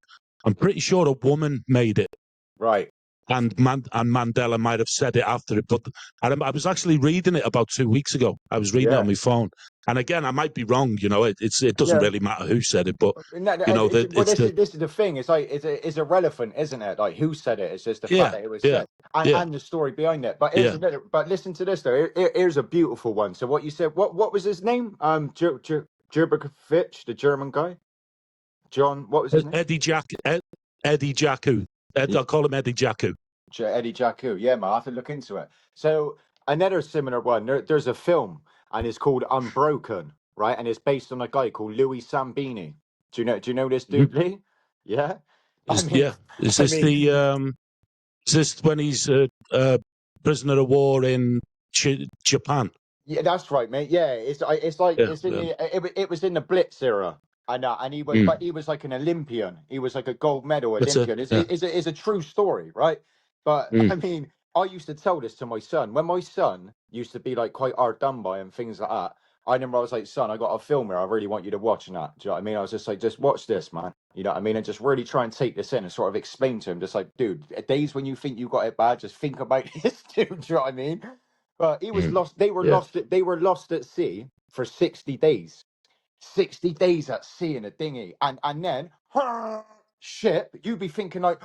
A: I'm pretty sure a woman made it,
B: Right.
A: and Mandela might have said it after it. But I was actually reading it about 2 weeks ago. I was reading it
B: Yeah.
A: on my phone, and again, I might be wrong. You know, it doesn't
B: Yeah.
A: really matter who said it, but
B: No, no,
A: you know that
B: well,
A: it's the
B: this is the thing. It's like it's irrelevant, isn't it? Like who said it? It's just the fact
A: yeah,
B: that it was
A: yeah,
B: said,
A: yeah,
B: and the story behind it. But
A: yeah.
B: but listen to this though. Here's a beautiful one. So what you said? What was his name? Jurbakovic, the German guy. John. What was his name?
A: Eddie Jacku. I'll call him Eddie Jacku.
B: Eddie Jacku. Yeah, man, I have to look into it. So another similar one. There's a film, and it's called Unbroken, right? And it's based on a guy called Louis Sambini. Do you know this dude, Lee? Yeah. I mean,
A: Yeah, is
B: I
A: this
B: mean,
A: the is this when he's prisoner of war in Japan?
B: yeah, that's right, mate. Yeah, it's like
A: Yeah,
B: it's in
A: yeah.
B: it was in the Blitz era. And he was, but
A: Mm.
B: he was like an Olympian. He was like a gold medal
A: That's it.
B: Olympian.
A: Yeah.
B: It's a true story, right? But I
A: Mm.
B: mean, I used to tell this to my son when my son used to be like quite hard done by and things like that. I remember I was like, son, I got a film here. I really want you to watch that. Do you know what I mean? I was just like, just watch this, man. You know what I mean? And just really try and take this in and sort of explain to him, just like, dude, days when you think you got it bad, just think about this, dude. Do you know what I mean? But he was
A: Mm.
B: lost. They were
A: Yeah.
B: lost. They were lost at sea for 60 days. 60 days at sea in a dinghy, and then ship. You'd be thinking like,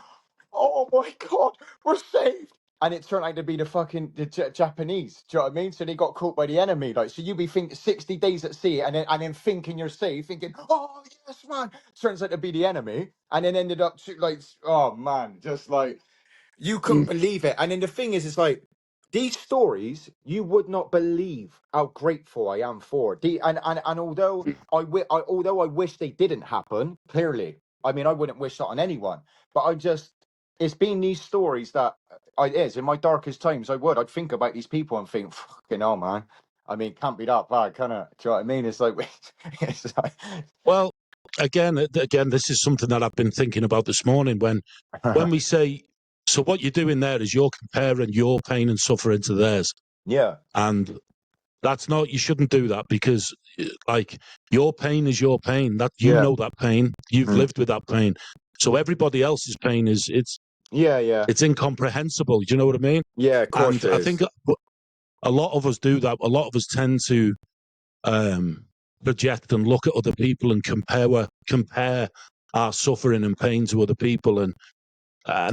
B: oh my god, we're saved. And it turned out to be the Japanese. Do you know what I mean? So they got caught by the enemy. Like, so you'd be thinking 60 days at sea, and then thinking you're safe, thinking, oh yes, man. Turns out to be the enemy, and then ended up like, oh man, just like you couldn't
A: Mm.
B: believe it. And then the thing is, it's like these stories, you would not believe how grateful I am for. And although although I wish they didn't happen, clearly, I mean, I wouldn't wish that on anyone. But it's been these stories that it is in my darkest times. I'd think about these people and think, fucking hell, man. I mean, can't be that bad, can it? Do you know what I mean? It's like, it's like
A: Well, again, this is something that I've been thinking about this morning. When we say, so what you're doing there is you're comparing your pain and suffering to theirs,
B: yeah,
A: and that's not. You shouldn't do that because, like, your pain is your pain. That you
B: yeah,
A: know that pain. You've
B: mm,
A: lived with that pain. So everybody else's pain is
B: yeah, yeah,
A: it's incomprehensible. Do you know what I mean?
B: yeah. Of course
A: And
B: it
A: I
B: is.
A: think a lot of us do that. A lot of us tend to project and look at other people and compare our suffering and pain to other people. And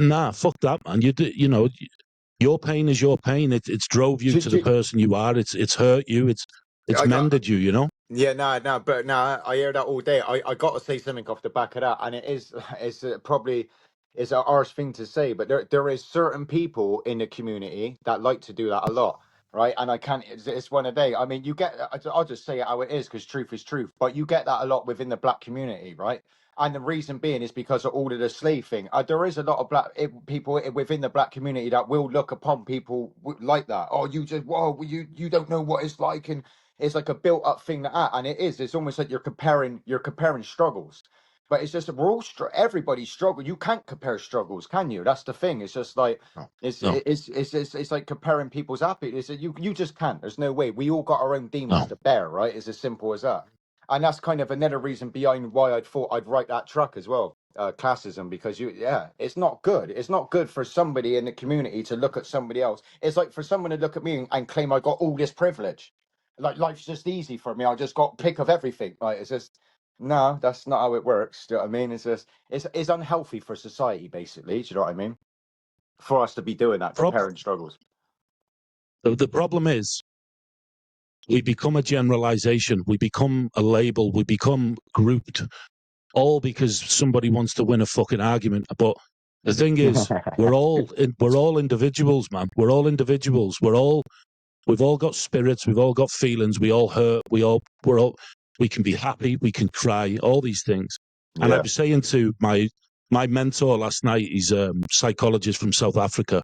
A: nah, fuck that, man. You know, your pain is your pain. It's drove you
B: Do,
A: to the
B: do,
A: person you are. It's hurt you. It's
B: I,
A: mended you. You know.
B: Yeah, no, but no, I hear that all day. I got to say something off the back of that, and it's probably it's a harsh thing to say, but there is certain people in the community that like to do that a lot, right? And I can't. It's one a day. I mean, you get. I'll just say it how it is because truth is truth. But you get that a lot within the black community, right? And the reason being is because of all of the slave thing. There is a lot of people within the black community that will look upon people like that. Oh, you just whoa, you don't know what it's like, and it's like a built up thing and it is. It's almost like you're comparing struggles, but it's just we're all everybody struggle. You can't compare struggles, can you? That's the thing. It's just like
A: No. No.
B: it's like comparing people's happiness. You just can't. There's no way. We all got our own demons
A: No.
B: to bear, right? It's as simple as that. And that's kind of another reason behind why I thought I'd write that track as well. Classism, because it's not good. It's not good for somebody in the community to look at somebody else. It's like for someone to look at me and claim I got all this privilege, like life's just easy for me. I just got pick of everything. Like it's just no, that's not how it works. Do you know what I mean? It's just it's unhealthy for society, basically. Do you know what I mean? For us to be doing that,
A: Prob-
B: comparing struggles.
A: the problem is we become a generalization. We become a label. We become grouped, all because somebody wants to win a fucking argument. But the thing is, we're all individuals, man. We're all individuals. We've all got spirits. We've all got feelings. We all hurt. We can be happy. We can cry. All these things. And I
B: Yeah.
A: was saying to my mentor last night. He's a psychologist from South Africa.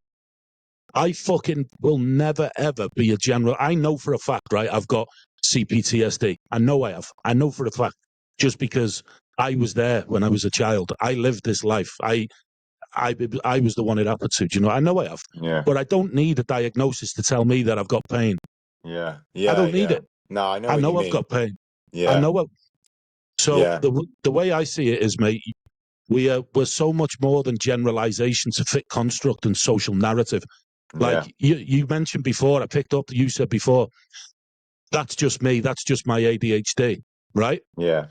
A: I fucking will never ever be a general. I know for a fact, right? I've got CPTSD. I know I have. I know for a fact, just because I was there when I was a child. I lived this life. I was the one it happened to. Do you know? I know I have,
B: Yeah.
A: but I don't need a diagnosis to tell me that I've got pain.
B: Yeah.
A: I
B: Yeah.
A: don't need
B: Yeah.
A: it.
B: No, I know
A: I
B: what you
A: know I've
B: mean.
A: got pain. I
B: Yeah.
A: know it. So
B: Yeah.
A: the way I see it is, mate, we're so much more than generalizations of fit construct and social narrative.
B: Yeah.
A: Like you mentioned before, I picked up that you said before, that's just me, that's just my ADHD, right?
B: Yeah.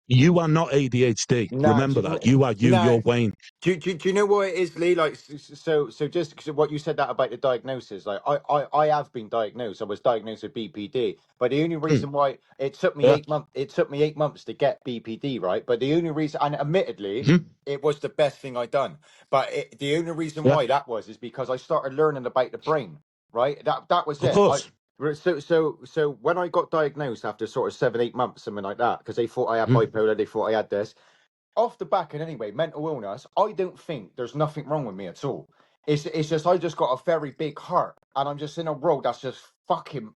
A: You are not ADHD.
B: No,
A: Remember that. You are you,
B: no.
A: you're Wayne.
B: Do you know what it is, Lee? Like, so just 'cause of what you said that about the diagnosis, like, I have been diagnosed. I was diagnosed with BPD, but the only
A: Mm,
B: reason why it took me
A: yeah.
B: 8 months, it took me 8 months to get BPD, right? But the only reason, and admittedly,
A: Mhm,
B: it was the best thing I done. But the only reason
A: yeah.
B: why that was is because I started learning about the brain, right? That was
A: Of
B: it.
A: course.
B: So when I got diagnosed after sort of 7 8 months, something like that, because they thought I had
A: Mhm,
B: bipolar, they thought I had this off the back and anyway, mental illness, I don't think there's nothing wrong with me at all. It's just I just got a very big heart and I'm just in a world that's just fucking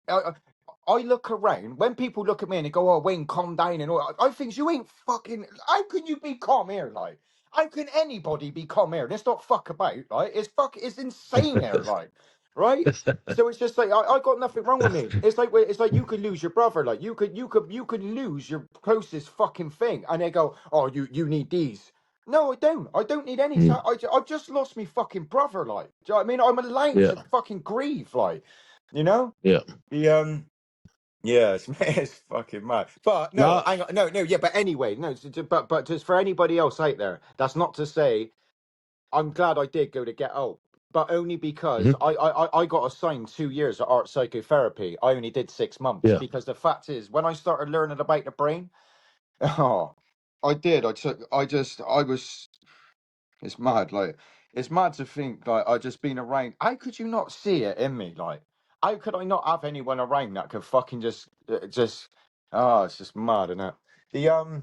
B: I look around when people look at me and they go, "Oh, Wayne, calm down," and all. I think you ain't fucking. How can you be calm here, like? How can anybody be calm here? Let's not fuck about, like. It's insane here, like, right? So it's just like I got nothing wrong with me. It's like you could lose your brother, like you could lose your closest fucking thing, and they go, "Oh, you need these." No, I don't. I don't need any.
A: mm,
B: I've just lost me fucking brother, like. Do you know what I mean? I'm allowed
A: yeah.
B: to fucking grieve, like. You know
A: Yeah.
B: the Yeah, it's fucking mad. But no,
A: No.
B: hang on, no, yeah. But anyway, no. But just for anybody else out there, that's not to say I'm glad I did go to get help, but only because
A: Mhm,
B: I got assigned 2 years of art psychotherapy. I only did 6 months
A: yeah.
B: because the fact is, when I started learning about the brain, oh, I did. I was. It's mad. Like, it's mad to think, like, I just been around. How could you not see it in me? Like, how could I not have anyone around that could fucking just, oh, it's just mad, isn't it? The,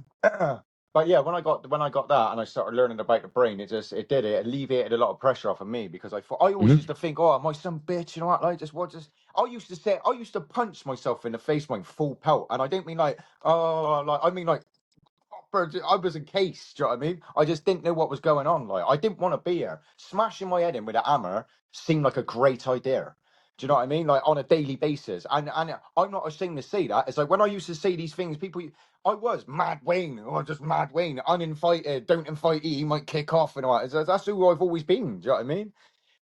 B: but yeah, when I got that and I started learning about the brain, it alleviated a lot of pressure off of me because I always
A: Mhm,
B: used to think, oh, am I some bitch? You know what? Like, I used to punch myself in the face, like, full pelt. And I don't mean like, oh, like, I mean like, I was encased. Do you know what I mean? I just didn't know what was going on. Like, I didn't want to be here. Smashing my head in with a hammer seemed like a great idea. Do you know what I mean? Like, on a daily basis. And I'm not ashamed to say that. It's like when I used to say these things, I was Mad Wayne. Oh, just Mad Wayne. Uninvited. Don't invite he might kick off and all that. That's who I've always been. Do you know what I mean?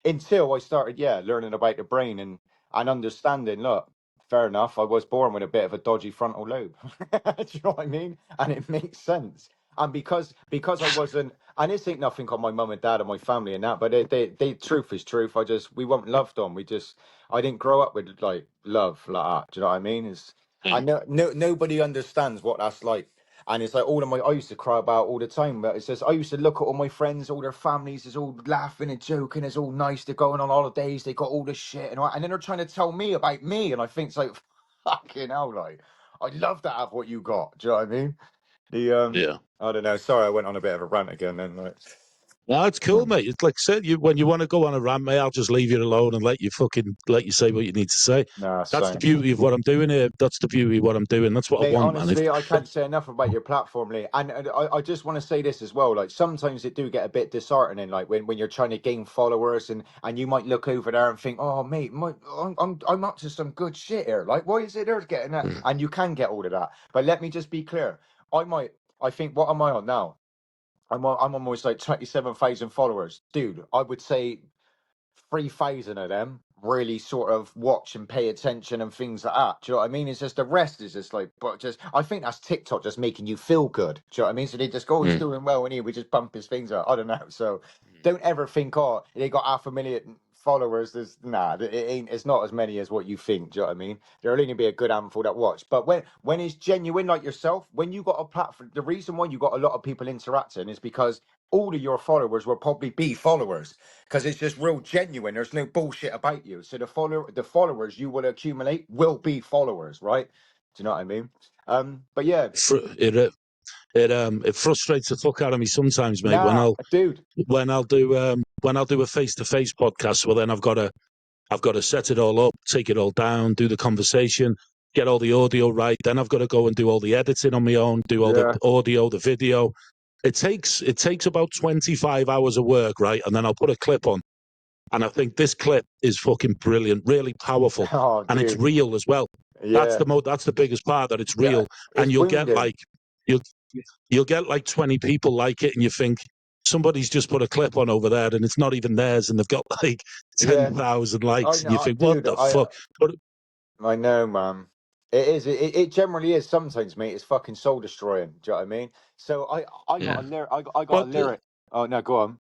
B: Until I started, yeah, learning about the brain and understanding. Look, fair enough. I was born with a bit of a dodgy frontal lobe. Do you know what I mean? And it makes sense. And because I wasn't, and this ain't nothing on my mum and dad and my family and that, but they truth is truth. We weren't loved on. I didn't grow up with like love like that. Do you know what I mean? I
A: mm,
B: know nobody understands what that's like. And it's like I used to cry about all the time, but it's just, I used to look at all my friends, all their families, is all laughing and joking, it's all nice, they're going on holidays, they got all this shit, and all, and then they're trying to tell me about me, and I think it's like, fucking hell, like, I'd love to have what you got, do you know what I mean? The,
A: yeah.
B: I don't know, sorry, I went on a bit of a rant again then, like,
A: No, it's cool, mate. It's like I said, when you want to go on a rant, mate, I'll just leave you alone and let you say what you need to say.
B: nah,
A: That's the
B: same.
A: beauty of what I'm doing here. That's the beauty of what I'm doing. That's what I
B: Mate,
A: want, man.
B: honestly, I can't say enough about your platform, Lee. And I just want to say this as well. Like, sometimes it do get a bit disheartening, like when you're trying to gain followers and you might look over there and think, oh, mate, I'm up to some good shit here. Like, why is it they're getting that?
A: Mm,
B: And you can get all of that. But let me just be clear. I think, what am I on now? I'm almost like 27,000 followers. Dude, I would say 3,000 of them really sort of watch and pay attention and things like that. Do you know what I mean? It's just the rest is just like, but just, I think that's TikTok just making you feel good. Do you know what I mean? So they just go, oh, he's
A: mm,
B: doing well, and we just pump his things up. I don't know. So don't ever think, oh, they got 500,000 followers. It ain't, it's not as many as what you think. Do you know what I mean? There'll only be a good handful that watch. But when it's genuine like yourself, when you got a platform, the reason why you got a lot of people interacting is because all of your followers will probably be followers because it's just real genuine. There's no bullshit about you. So the followers you will accumulate will be followers, right? Do you know what I mean? But yeah,
A: it frustrates the fuck out of me sometimes, mate.
B: nah, dude.
A: When I'll do a face to face podcast, well, then I've got to set it all up, take it all down, do the conversation, get all the audio right. Then I've got to go and do all the editing on my own, do all the
B: Yeah,
A: audio, the video. it takes about 25 hours of work, right? And then I'll put a clip on, and I think this clip is fucking brilliant, really powerful,
B: Oh,
A: and it's
B: dude.
A: real as well.
B: Yeah.
A: That's the biggest part, that it's
B: Yeah.
A: real, and
B: It's wounding.
A: you'll get like 20 people like it, and you think somebody's just put a clip on over there, and it's not even theirs, and they've got like
B: Yeah.
A: 10,000
B: I
A: likes, and you
B: know,
A: think, what
B: dude.
A: the fuck? But
B: I know, man. It is. It generally is. Sometimes, mate, it's fucking soul destroying. Do you know what I mean? So I got
A: yeah,
B: a lyric. I got a
A: but
B: lyric. Oh no, go on.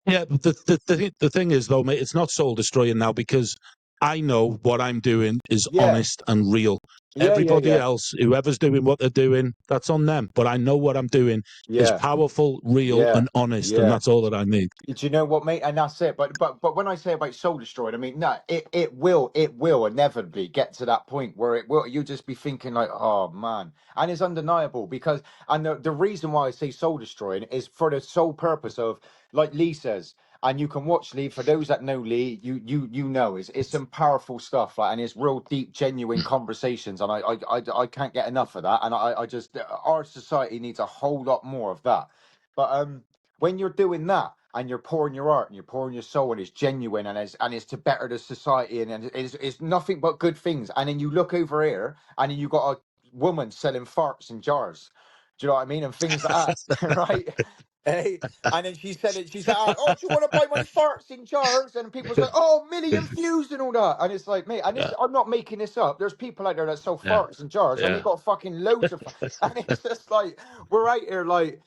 A: yeah, but the thing is though, mate, it's not soul destroying now, because I know what I'm doing is
B: Yeah.
A: honest and real.
B: Yeah. Yeah.
A: Everybody
B: Yeah.
A: else, whoever's doing what they're doing, that's on them. But I know what I'm doing is
B: Yeah.
A: powerful, real,
B: Yeah.
A: and honest, and
B: Yeah.
A: that's all that I need.
B: Do you know what, mate? And that's it. But when I say about soul destroyed, I mean no, it will inevitably get to that point where it will. You just be thinking like, oh man, and it's undeniable because and the reason why I say soul destroying is for the sole purpose of, like Lee says, and you can watch Lee. For those that know Lee, you know it's some powerful stuff, like, and it's real deep, genuine conversations, and I can't get enough of that, and I just our society needs a whole lot more of that, but when you're doing that and you're pouring your art and you're pouring your soul and it's genuine and it's to better the society and it's nothing but good things, and then you look over here and then you got a woman selling farts in jars, do you know what I mean, and things like that, right? Hey, and then she said it. She's like, "Oh, do you want to buy my farts in jars?" And people's like, "Oh, million views and all that." And it's like, mate, and this,
A: Yeah,
B: I'm not making this up. There's people out there that sell
A: yeah,
B: farts in jars, and they
A: yeah.
B: got fucking loads of. And it's just like we're out here like.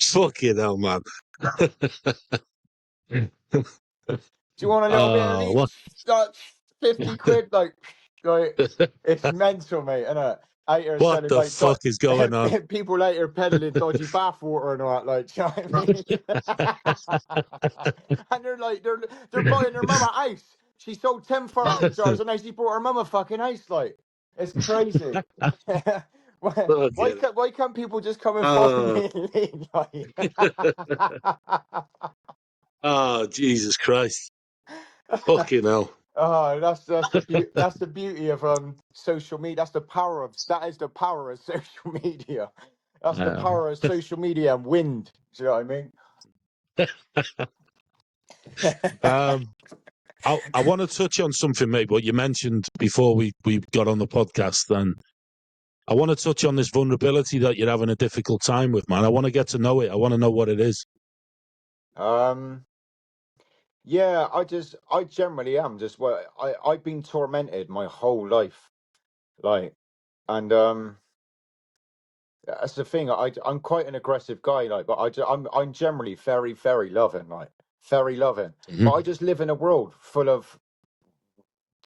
A: Fucking hell, man.
B: Do you want a little bit of
A: What?
B: each? Like 50 quid? Like it's mental, mate, isn't it? Out here
A: What
B: selling
A: the fuck is going on?
B: people out here peddling dodgy bathwater and all that, like, do you know what I mean? And they're like, they're buying their mum a house. She sold 10 farts in jars and now she bought her mum a fucking house, like. It's crazy.
A: Fucking
B: Why can't people just come and follow
A: oh,
B: me and leave, like?
A: oh, Jesus Christ. Fucking hell.
B: Oh, that's the beauty of social media. That is the power of social media. That's the
A: Yeah.
B: power of social media and wind. Do you know what I mean?
A: Um, I want to touch on something, mate, what you mentioned before we got on the podcast. And I want to touch on this vulnerability that you're having a difficult time with, man. I want to get to know it. I want to know what it is.
B: um, yeah, I generally am just well, I've been tormented my whole life, like, and that's the thing. I'm quite an aggressive guy, like, but I'm generally very very loving, like, very loving. But I
A: Mm-hmm.
B: just live in a world full of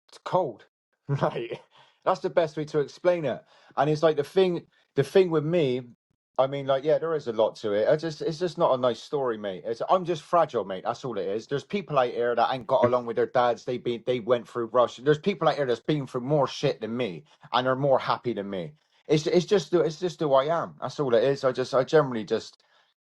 B: it's cold. Like that's the best way to explain it. And it's like the thing with me, I mean, like, yeah, there is a lot to it. It's just not a nice story, mate. I'm just fragile, mate. That's all it is. There's people out here that ain't got along with their dads. They went through Russia. There's people out here that's been through more shit than me and are more happy than me. It's just who I am. That's all it is. I generally just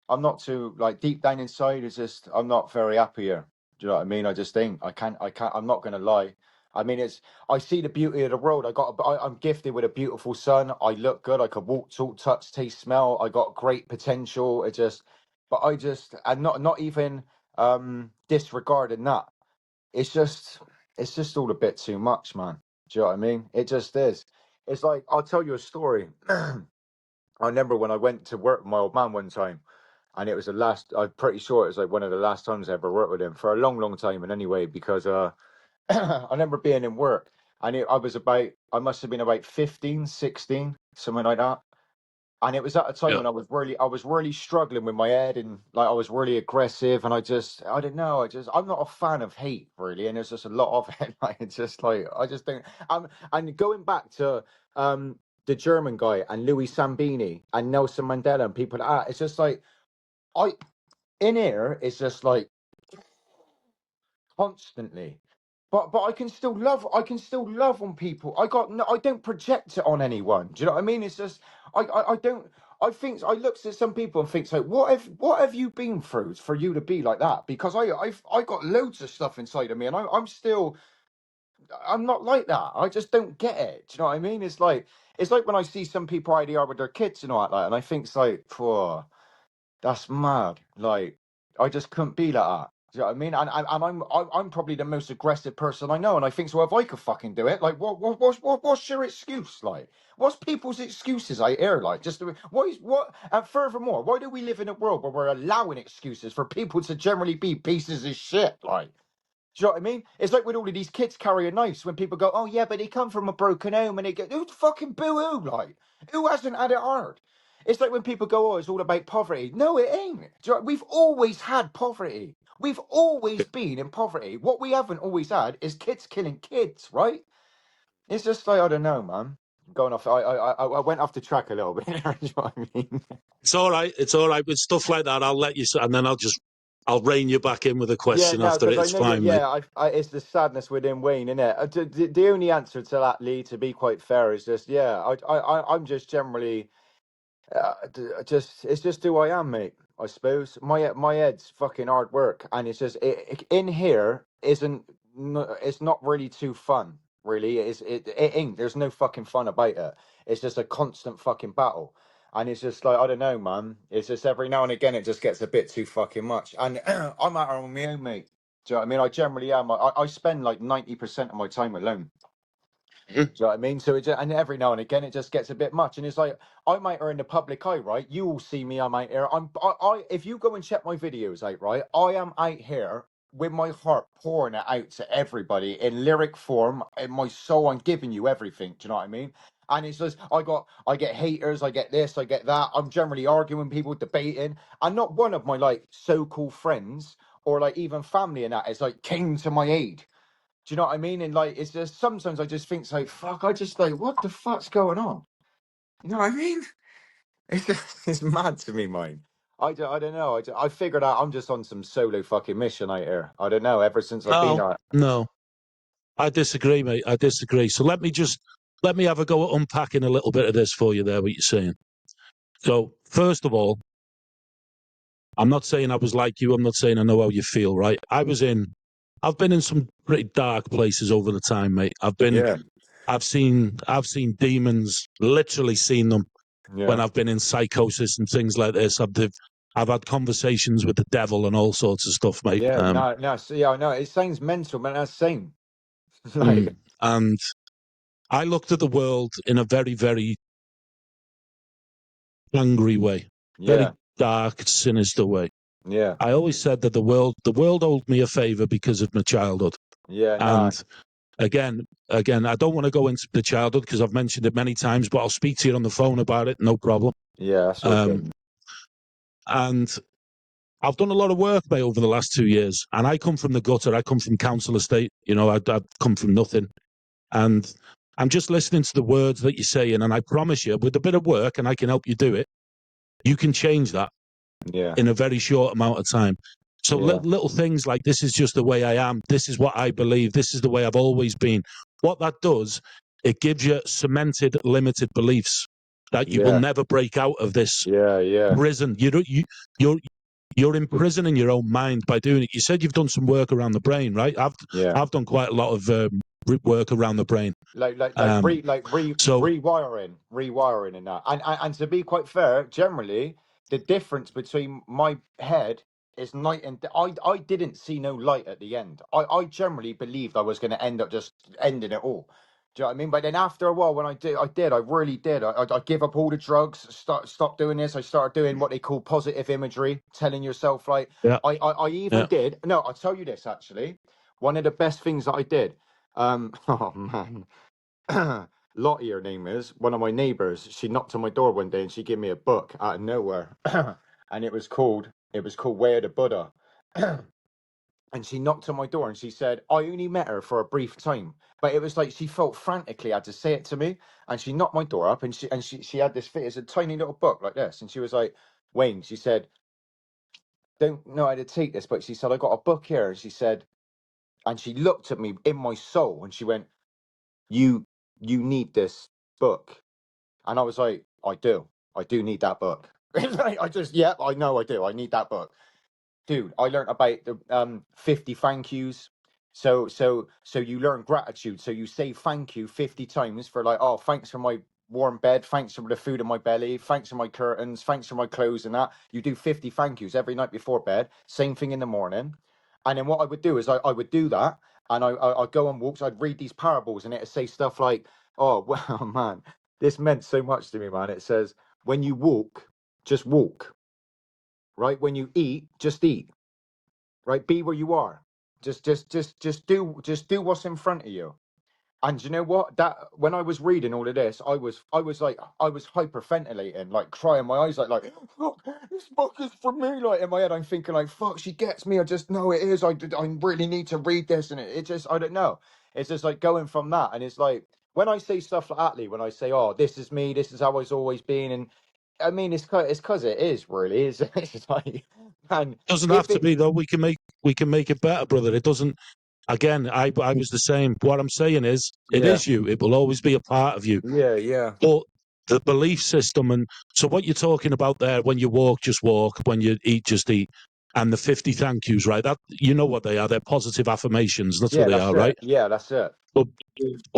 B: I'm not too, like, deep down inside. It's just I'm not very happy here. Do you know what I mean? I just think I can't. I'm not gonna lie. I mean, I see the beauty of the world. I'm gifted with a beautiful son. I look good. I could walk, talk, touch, taste, smell. I got great potential. But and not even disregarding that. It's just all a bit too much, man. Do you know what I mean? It just is. It's like I'll tell you a story. I remember when I went to work with my old man one time, and it was the last. I'm pretty sure it was like one of the last times I ever worked with him for a long, long time. And anyway, because I remember being in work, and I must have been about 15, 16, something like that. And it was at a time
A: Yeah.
B: when I was really struggling with my head, and like I was really aggressive, and I don't know, I'm not a fan of hate really, and there's just a lot of it. Like it's just like I just think and going back to the German guy and Louis Sambini and Nelson Mandela and people like that, it's just like I in here, it's just like constantly. But I can still love on people. I don't project it on anyone. Do you know what I mean? It's just I don't I looked at some people and think like what have you been through for you to be like that? Because I got loads of stuff inside of me, and I'm still I'm not like that. I just don't get it. Do you know what I mean? It's like when I see some people IDR with their kids and all that, and I think it's like, "Phew, that's mad." Like, I just couldn't be like that. Do you know what I mean? And I'm probably the most aggressive person I know, and I think, so if I could fucking do it, like, what's your excuse? Like, what's people's excuses I hear? Like, just what? And furthermore, why do we live in a world where we're allowing excuses for people to generally be pieces of shit? Like, do you know what I mean? It's like with all of these kids carrying knives, when people go, "Oh yeah, but they come from a broken home," and they go, "Who fucking boo-hoo?" Like, who hasn't had it hard? It's like when people go, "Oh, it's all about poverty." No, it ain't. Do you know, we've always had poverty. We've always been in poverty. What we haven't always had is kids killing kids, right? It's just like, I don't know, man. Going off, I went off the track a little bit. Do you know what I mean?
A: It's all right. It's all right with stuff like that. I'll let you, and then I'll rein you back in with a
B: Yeah,
A: question
B: no,
A: after
B: because
A: it.
B: I
A: It's
B: know you.
A: fine, mate.
B: Yeah, it's the sadness within Wayne, isn't it? The only answer to that, Lee, to be quite fair, is just, yeah, I'm just generally, just it's just who I am, mate. I suppose my head's fucking hard work, and it's just in here isn't. It's not really too fun, really. It ain't. There's no fucking fun about it. It's just a constant fucking battle. And it's just like, I don't know, man. It's just every now and again it just gets a bit too fucking much. And I'm out on my own, mate. Do you know what I mean? I generally am. I spend like 90% of my time alone.
A: Mhm.
B: Do you know what I mean? So and every now and again it just gets a bit much. And it's like, I'm out here in the public eye, right? You all see me, I'm out here. If you go and check my videos out, right? I am out here with my heart pouring it out to everybody in lyric form, in my soul. I'm giving you everything. Do you know what I mean? And it's just, I get haters, I get this, I get that. I'm generally arguing with people, debating, and not one of my like so-called friends or like even family and that is like came to my aid. Do you know what I mean? And like, it's just sometimes I just think, like, fuck, I just like, what the fuck's going on? You know what I mean? It's just, it's mad to me, mine. I don't know. I figured out I'm just on some solo fucking mission out here. I don't know. Ever since I've been
A: No,
B: out.
A: no, I disagree, mate. I disagree. So let me have a go at unpacking a little bit of this for you there, what you're saying. So, first of all, I'm not saying I was like you. I'm not saying I know how you feel, right? I've been in some pretty dark places over the time, mate.
B: Yeah,
A: I've seen demons, literally seen them when
B: yeah,
A: I've been in psychosis and things like this. I've had conversations with the devil and all sorts of stuff, mate.
B: yeah. No, no. See, I know it sounds mental, man. That's same. Like,
A: And I looked at the world in a very, very angry way, very
B: yeah,
A: dark, sinister way.
B: yeah,
A: I always said that the world owed me a favor because of my childhood.
B: yeah. No,
A: And again, I don't want to go into the childhood because I've mentioned it many times, but I'll speak to you on the phone about it, no problem.
B: yeah. That's all
A: Um,
B: good.
A: and I've done a lot of work, mate, over the last 2 years. And I come from the gutter. I come from council estate. You know, I'd come from nothing. And I'm just listening to the words that you're saying. And I promise you, with a bit of work, and I can help you do it, you can change that
B: Yeah,
A: in a very short amount of time. So
B: yeah,
A: little things like this is just the way I am. This is what I believe. This is the way I've always been. What that does, it gives you cemented, limited beliefs that you will
B: yeah,
A: never break out of this
B: yeah, yeah,
A: prison. You're you're imprisoning your own mind by doing it. You said you've done some work around the brain, right?
B: yeah.
A: I've done quite a lot of work around the brain. Um, so
B: rewiring and that. And to be quite fair, generally the difference between my head is night and I didn't see no light at the end. I generally believed I was going to end up just ending it all. Do you know what I mean? But then after a while, when I really did. I give up all the drugs, stop doing this. I started doing what they call positive imagery, telling yourself like,
A: yeah,
B: I even
A: yeah,
B: did. No, I'll tell you this actually. One of the best things that I did. Oh man. Lottie, her name is, one of my neighbors. She knocked on my door one day and she gave me a book out of nowhere. And it was called Way of the Buddha. And she knocked on my door and she said, I only met her for a brief time. But it was like she felt frantically had to say it to me. And she knocked my door up and she had this fit. It's a tiny little book like this. And she was like, Wayne, she said, don't know how to take this, but she said, I got a book here. And she said, and she looked at me in my soul and she went, You you need this book. And I was like, I do need that book. I just, yeah, I know I do. I need that book. Dude, I learned about the 50 thank yous. So you learn gratitude. So you say thank you 50 times for like, oh, thanks for my warm bed, thanks for the food in my belly, thanks for my curtains, thanks for my clothes and that. You do 50 thank yous every night before bed, same thing in the morning. And then what I would do is I would do that, and I'd go on walks, I'd read these parables, and it'd say stuff like, oh, well, man, this meant so much to me, man. It says, when you walk, just walk, right? When you eat, just eat, right? Be where you are. Just do what's in front of you. And you know what? That when I was reading all of this, I was hyperventilating, like crying my eyes like fuck, this book is for me. Like in my head, I'm thinking like, fuck, she gets me. I just know it is. I really need to read this, and it just I don't know. It's just like going from that, and it's like when I say stuff like that, Lee, when I say, oh, this is me, this is how I've always been, and I mean it's because it is really. It's like, man,
A: Doesn't have
B: if
A: to
B: it,
A: be though. We can make it better, brother. It doesn't. Again, I was the same. What I'm saying is, it
B: yeah,
A: is you. It will always be a part of you.
B: yeah,
A: But the belief system, and so what you're talking about there, when you walk, just walk. When you eat, just eat. And the 50 thank yous, right? That you know what they are. They're positive affirmations. That's what
B: yeah,
A: they
B: that's
A: are,
B: it.
A: right?
B: Yeah, that's it.
A: But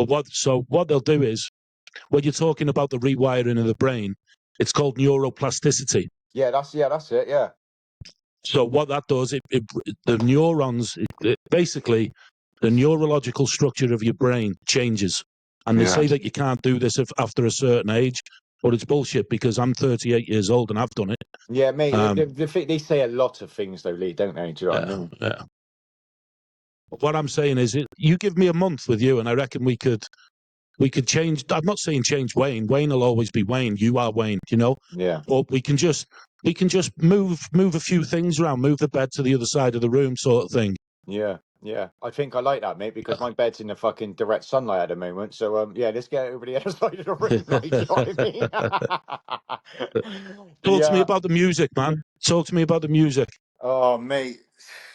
A: what they'll do is when you're talking about the rewiring of the brain, it's called neuroplasticity.
B: Yeah, that's it. Yeah.
A: So what that does, the neurons, basically, the neurological structure of your brain changes. And they
B: Yeah.
A: say that you can't do this after a certain age, but it's bullshit because I'm 38 years old and I've done it.
B: Yeah, mate.
A: Um,
B: They say a lot of things, though, Lee, don't they? Do you know what I
A: yeah,
B: mean?
A: yeah. What I'm saying is, you give me a month with you, and I reckon we could change. I'm not saying change Wayne. Wayne will always be Wayne. You are Wayne, you know.
B: Yeah,
A: But we can just move a few things around, move the bed to the other side of the room, sort of thing.
B: yeah, yeah. I think I like that, mate, because my bed's in the fucking direct sunlight at the moment. So, yeah, let's get over the other side of the room, like, do you know what I mean?
A: Talk to me
B: Yeah.
A: about the music, man. Talk to me about the music.
B: Oh, mate.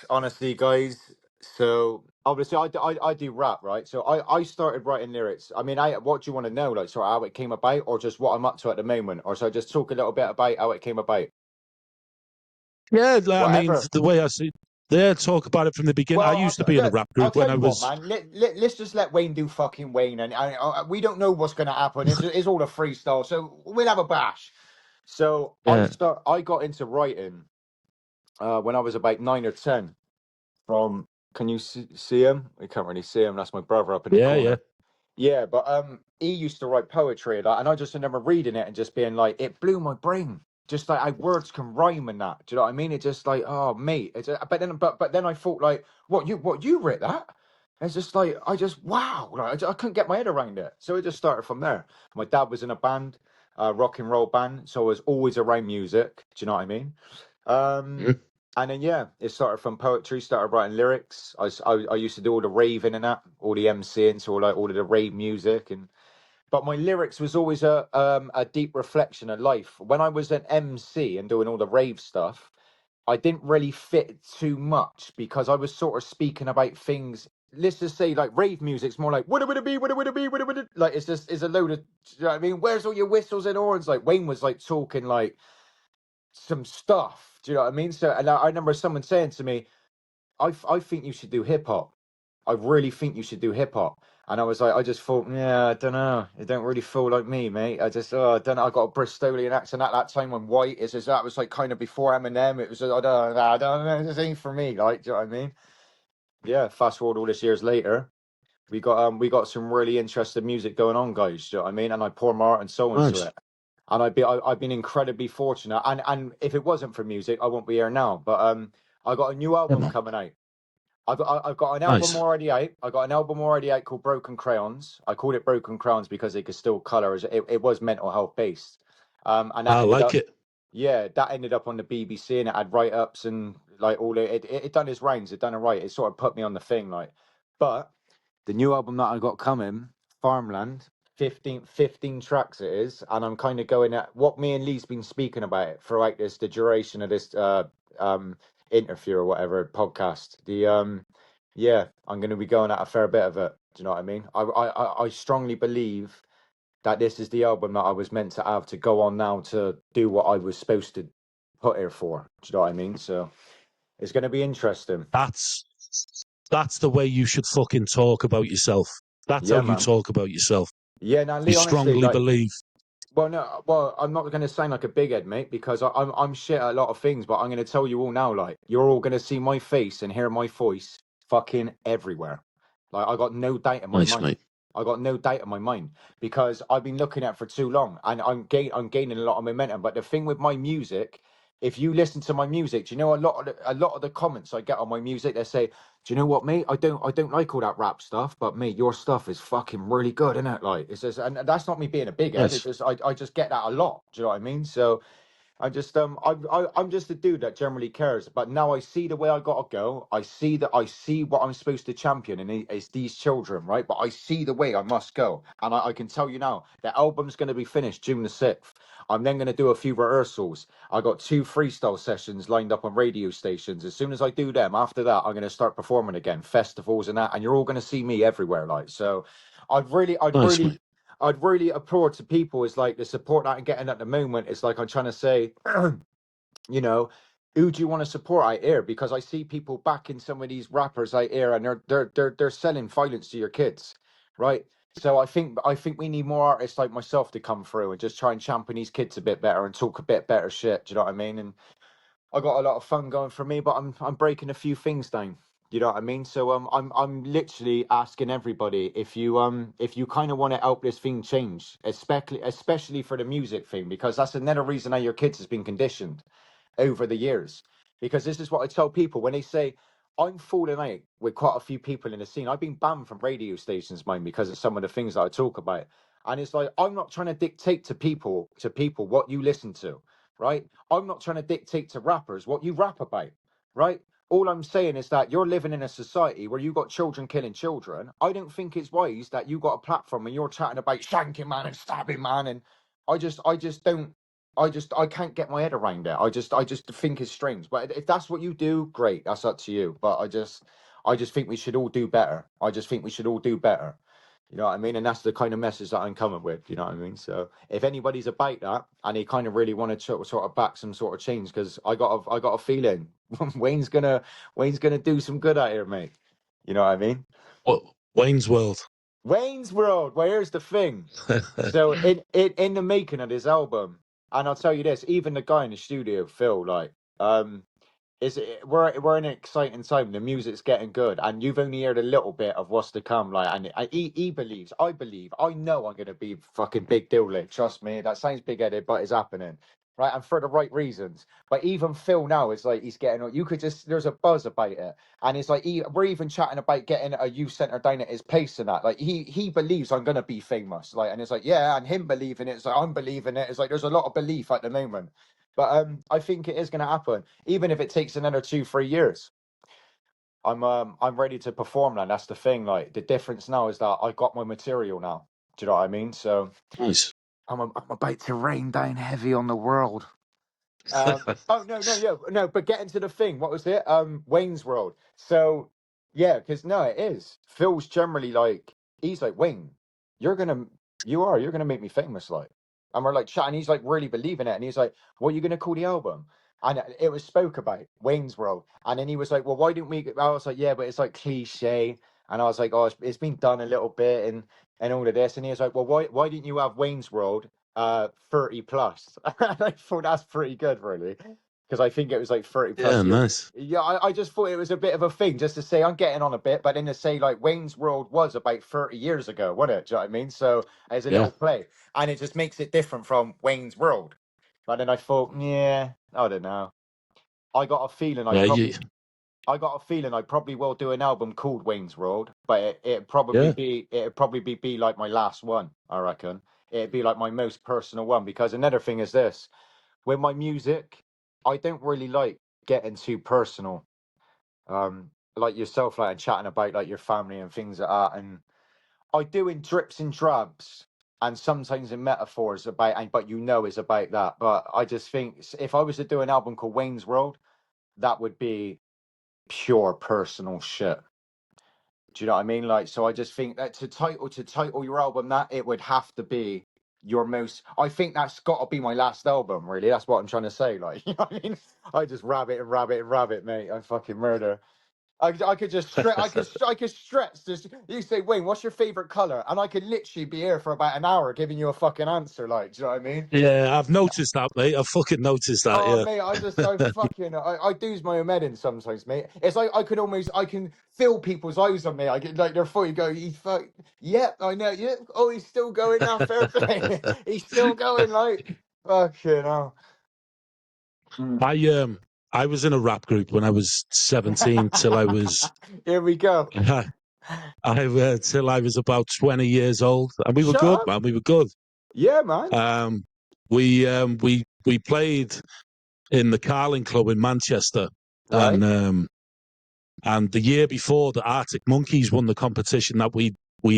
B: Honestly, guys. So obviously, I do rap, right? So I started writing lyrics. I mean, what do you want to know, like, sort of how it came about, or just what I'm up to at the moment, or so I just talk a little bit about how it came about,
A: Yeah, I mean,
B: whatever.
A: the way I see, yeah, talk about it from the beginning. I
B: Well,
A: used to be in a
B: look,
A: rap
B: I'll
A: group when
B: tell
A: I
B: you what,
A: was,
B: man. Let's just let Wayne do fucking Wayne, and we don't know what's going to happen. It's all a freestyle, so we'll have a bash. So
A: yeah,
B: I got into writing when I was about 9 or 10. From Can you see him? We can't really see him. That's my brother up in the
A: yeah.
B: corner. Yeah, but he used to write poetry and that, and I just remember reading it and just being like, it blew my brain. Just like how words can rhyme and that. Do you know what I mean? It just like, oh mate. But then I thought like, what you writ that? It's just like I just wow. Like I couldn't get my head around it. So it just started from there. My dad was in a band, rock and roll band, so I was always around music. Do you know what I mean? Um,
A: Mhm.
B: and then yeah, it started from poetry. Started writing lyrics. I used to do all the raving and that, all the MCing, so like all of the rave music and. But my lyrics was always a deep reflection of life. When I was an MC and doing all the rave stuff, I didn't really fit too much because I was sort of speaking about things. Let's just say like rave music's more like what would it be, what would it be, what would it like it's a load of you know what I mean, where's all your whistles and horns? Like Wayne was like talking like some stuff. Do you know what I mean? So and I remember someone saying to me, I think you should do hip hop. I really think you should do hip hop. And I was like, I just thought, yeah, I don't know. It don't really feel like me, mate. I don't know. I got a Bristolian accent at that time when white is just that was like kind of before Eminem. It was, I don't know. This ain't for me. Like, do you know what I mean? Yeah. Fast forward all this years later, we got some really interesting music going on, guys. Do you know what I mean? And I pour my heart and soul into
A: Nice.
B: it. And I've been incredibly fortunate. And if it wasn't for music, I wouldn't be here now. But I got a new
A: Yeah,
B: album
A: man.
B: coming out. I've got an album
A: Nice.
B: already out. I got an album already out called Broken Crayons. I called it Broken Crayons because it could still color as it was mental health based. And that
A: I
B: ended
A: like
B: up,
A: it.
B: yeah, that ended up on the BBC and it had write ups and like all it done its rounds. It done it right. It sort of put me on the thing, like. But the new album that I got coming, Farmland, 15 tracks it is, and I'm kind of going at what me and Lee's been speaking about it throughout the duration of this um interview or whatever podcast. Yeah, I'm going to be going at a fair bit of it. Do you know what I mean? I strongly believe that this is the album that I was meant to have to go on now to do what I was supposed to put here for. Do you know what I mean? So it's going to be interesting.
A: That's That's the way you should fucking talk about yourself. That's
B: Yeah,
A: how you
B: man.
A: talk about yourself.
B: Yeah, now
A: You
B: Lee, honestly,
A: strongly
B: like,
A: believe.
B: well, no, well, I'm not going to sound like a big head, mate, because I'm shit at a lot of things, but I'm going to tell you all now, like, you're all going to see my face and hear my voice fucking everywhere. Like, I got no doubt in my
A: Nice,
B: mind.
A: mate.
B: I got no doubt in my mind because I've been looking at it for too long, and I'm gaining a lot of momentum. But the thing with my music, if you listen to my music, do you know a lot of the comments I get on my music? They say, "Do you know what, mate? I don't like all that rap stuff, but mate, your stuff is fucking really good, isn't it?" Like, it's just, and that's not me being a big head. It's
A: Nice.
B: just I just get that a lot. Do you know what I mean? So I'm just a dude that generally cares. But now I see the way I gotta go. I see what I'm supposed to champion, and it's these children, right? But I see the way I must go, and I can tell you now, the album's gonna be finished June the 6th. I'm then gonna do a few rehearsals. I got 2 freestyle sessions lined up on radio stations. As soon as I do them, after that, I'm gonna start performing again, festivals and that, and you're all gonna see me everywhere. Like so, I'd
A: Nice, mate.
B: really I'd really applaud to people is like the support that I'm getting at the moment. It's like I'm trying to say, you know, who do you want to support out here? Because I see people backing some of these rappers out here, and they're selling violence to your kids, right? So I think we need more artists like myself to come through and just try and champion these kids a bit better and talk a bit better shit. Do you know what I mean? And I got a lot of fun going for me, but I'm breaking a few things down. You know what I mean? So I'm literally asking everybody if you kind of want to help this thing change, especially for the music thing, because that's another reason how your kids has been conditioned over the years. Because this is what I tell people when they say, I'm falling out with quite a few people in the scene. I've been banned from radio stations, mine, because of some of the things that I talk about. And it's like I'm not trying to dictate to people what you listen to, right? I'm not trying to dictate to rappers what you rap about, right? All I'm saying is that you're living in a society where you got children killing children. I don't think it's wise that you got a platform and you're chatting about shanking man and stabbing man, and I just don't I can't get my head around it. I just think it's strange. But if that's what you do, great. That's up to you. But I just think we should all do better. I just think we should all do better. You know what I mean? And that's the kind of message that I'm coming with. You know what I mean? So if anybody's about that and they kind of really want to sort of back some sort of change, because I got a feeling Wayne's gonna do some good out here, mate. You know what I mean?
A: What? Wayne's World.
B: Wayne's World. Well, here's the thing. So in the making of this album, and I'll tell you this, even the guy in the studio, Phil, like, we're in an exciting time. The music's getting good, and you've only heard a little bit of what's to come. Like, and he believes, I believe, I know I'm gonna be fucking big deal. Like, trust me, that sounds big headed, but it's happening, right? And for the right reasons. But even Phil now is like he's getting. You could just there's a buzz about it, and it's like we're even chatting about getting a youth center down at his place and that. Like he believes I'm gonna be famous. Like, and it's like yeah, and him believing it. It's like I'm believing it. It's like there's a lot of belief at the moment. But I think it is going to happen, even if it takes another 2 3 years. I'm ready to perform now. That's the thing. Like the difference now is that I got my material now. Do you know what I mean? So
A: Nice.
B: I'm about to rain down heavy on the world. Oh no, yeah, no. But getting to the thing, what was it? Wayne's World. So yeah, because no, it is. Phil's generally like he's like Wayne, you're gonna you're gonna make me famous, like. And we're like chatting. He's like really believing it, and he's like, "What are you gonna call the album?" And it was spoke about Wayne's World, and then he was like, "Well, why don't we?" I was like, "Yeah, but it's like cliche," and I was like, "Oh, it's been done a little bit, and all of this," and he was like, "Well, why didn't you have Wayne's World 30 plus?" And I thought that's pretty good, really, because I think it was like 30
A: Yeah,
B: plus years.
A: nice.
B: Yeah, I just thought it was a bit of a thing just to say I'm getting on a bit, but then to say like Wayne's World was about 30 years ago, wasn't it? Do you know what I mean? So as a
A: Yeah.
B: little play, and it just makes it different from Wayne's World. But then I thought, yeah, I don't know. I got a feeling
A: Yeah.
B: I got a feeling I probably will do an album called Wayne's World, but
A: Yeah.
B: it'd probably be like my last one, I reckon. It'd be like my most personal one because another thing is this, with my music, I don't really like getting too personal. Like yourself, like and chatting about like your family and things like that. And I do in drips and drabs and sometimes in metaphors about and but you know it's about that. But I just think if I was to do an album called Wayne's World, that would be pure personal shit. Do you know what I mean? Like, so I just think that to title your album that it would have to be your most. I think that's got to be my last album. Really, that's what I'm trying to say. Like, you know what I mean? I just rabbit and rabbit and rabbit, mate. I fucking murder. I could just stretch. I could stretch. Just you say, Wayne, what's your favorite color? And I could literally be here for about an hour giving you a fucking answer. Like, do you know what I mean?
A: Yeah, I've noticed that, mate. I've fucking noticed that.
B: Oh,
A: Yeah.
B: mate, I do's my own head in sometimes, mate. It's like I can feel people's eyes on me. I get like they're fully go, yep, I know, yep. Oh, he's still going now, fair play. He's still going, like, fucking hell.
A: I was in a rap group when I was 17 till I was
B: Here we go.
A: till I was about 20 years old, and we were
B: Shut
A: good,
B: up.
A: man. We were good.
B: Yeah, man.
A: We played in the Carling Club in Manchester,
B: Right.
A: and the year before, the Arctic Monkeys won the competition that we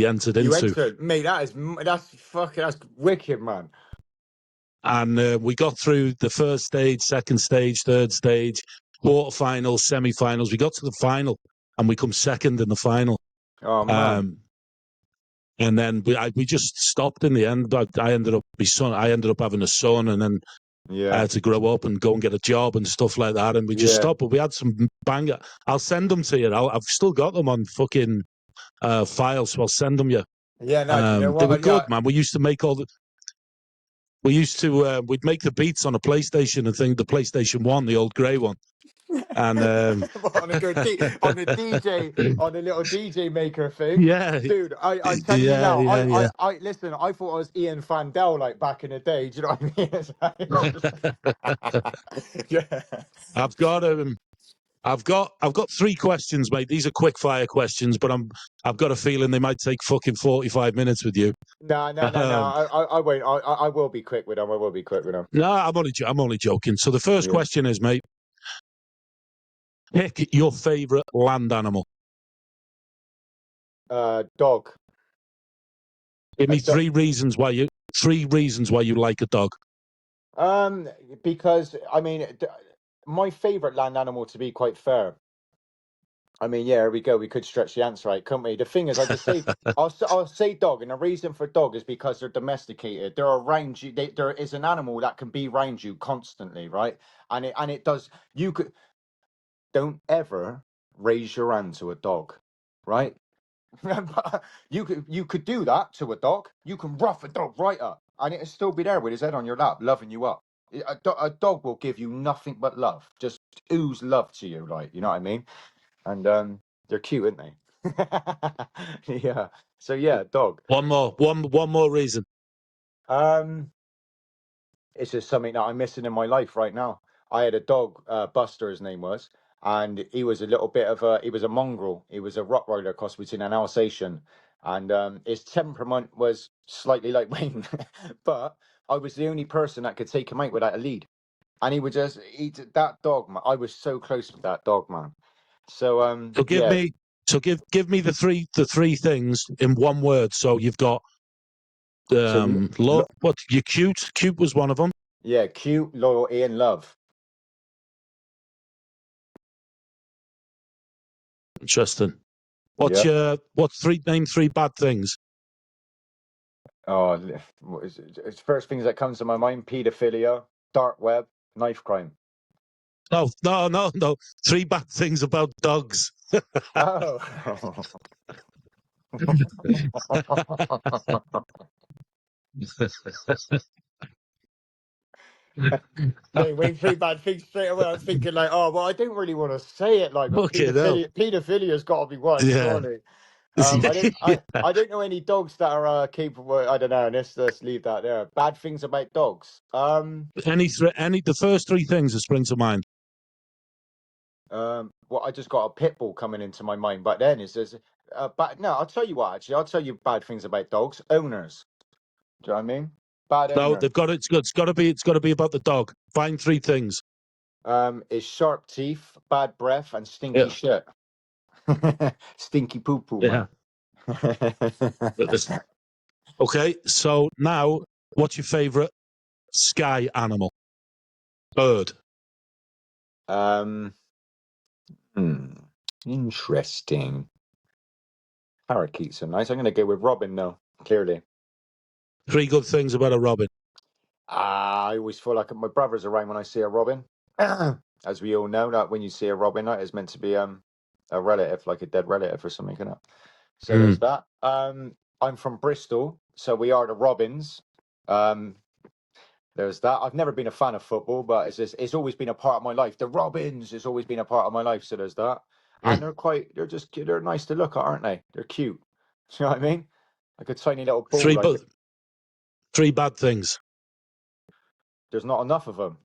A: entered
B: You
A: into,
B: entered, mate. That's wicked, man.
A: and we got through the first stage, second stage, third stage, quarterfinals, semi-finals. We got to the final, and we come second in the final.
B: Oh man.
A: And then we just stopped in the end. I ended up having a son, and then I
B: Yeah.
A: had to grow up and go and get a job and stuff like that. And we just
B: Yeah.
A: stopped. But we had some banger. I'll send them to you. I've still got them on fucking file, so I'll send them you.
B: Yeah. No, do you know
A: They
B: what?
A: were good,
B: Yeah.
A: man. We used to make all the. We used to we'd make the beats on a PlayStation and the PlayStation 1, the old grey one, and
B: on the little DJ maker thing.
A: yeah,
B: Dude, I tell you
A: yeah,
B: now,
A: yeah, yeah.
B: I listen, I thought I was Ian Fandel like back in the day. Do you know what I mean? Yeah.
A: I've got 3 questions, mate. These are quick fire questions, but I've got a feeling they might take fucking 45 minutes with you.
B: No. I won't. I will be quick with them. I will be quick with them.
A: No, I'm only joking. So the first
B: Yeah.
A: question is, mate, pick your favorite land animal.
B: Dog.
A: Give me
B: A do-
A: 3 reasons why you like a dog.
B: Because I mean, my favorite land animal, to be quite fair. I mean, yeah, here we go. We could stretch the answer out, couldn't we? The thing is, I'll say dog, and the reason for dog is because they're domesticated. They're around you. There is an animal that can be around you constantly, right? And it does. You could don't ever raise your hand to a dog, right? You could do that to a dog. You can rough a dog right up, and it'll still be there with his head on your lap, loving you up. A dog will give you nothing but love, just ooze love to you, like, you know what I mean? And they're cute, aren't they? Yeah. So yeah, dog.
A: One more reason.
B: It's just something that I'm missing in my life right now. I had a dog, Buster, his name was, and he was a little bit of he was a mongrel. He was a Rottweiler cross between an Alsatian, and his temperament was slightly like Wayne, but I was the only person that could take him out without a lead, and he would just eat that dog. Man, I was so close with that dog, man. So
A: So give
B: yeah.
A: me the three things in one word. So you've got
B: So
A: what you're cute. Cute was one of them.
B: yeah, cute, loyalty, and love.
A: Interesting.
B: Yeah.
A: Name 3 bad things?
B: Oh, it's first things that comes to my mind: pedophilia, dark web, knife crime.
A: No. 3 bad things about dogs.
B: Oh. Mate, wait, three bad things straight away. I was thinking like, oh, well, I don't really want to say it like, but
A: Okay, no.
B: pedophilia's got to be one,
A: Yeah.
B: surely. I don't know any dogs that are capable. I don't know. Let's leave that there. Bad things about dogs.
A: The first 3 things that spring to mind.
B: Well, I just got a pit bull coming into my mind, but then is there's but no, I'll tell you what, actually, I'll tell you bad things about dogs. Owners. Do you know what I mean? Bad
A: No,
B: owner.
A: it's got to be about the dog. Find 3 things.
B: Is sharp teeth, bad breath, and stinky
A: Yeah.
B: shit. Stinky poo poo,
A: Yeah.
B: man.
A: Okay, so now, what's your favorite sky animal? Bird.
B: Interesting. Parakeets are nice. I'm going to go with robin, though, clearly.
A: 3 good things about a robin.
B: I always feel like my brother's around when I see a robin. As we all know, that when you see a robin, that is meant to be a relative, like a dead relative or something, innit? So there's that. I'm from Bristol, so we are the Robins. There's that. I've never been a fan of football, but it's always been a part of my life. The Robins has always been a part of my life. So there's that. And they're nice to look at, aren't they? They're cute. Do you know what I mean? Like a tiny little ball.
A: Three bad things.
B: There's not enough of them.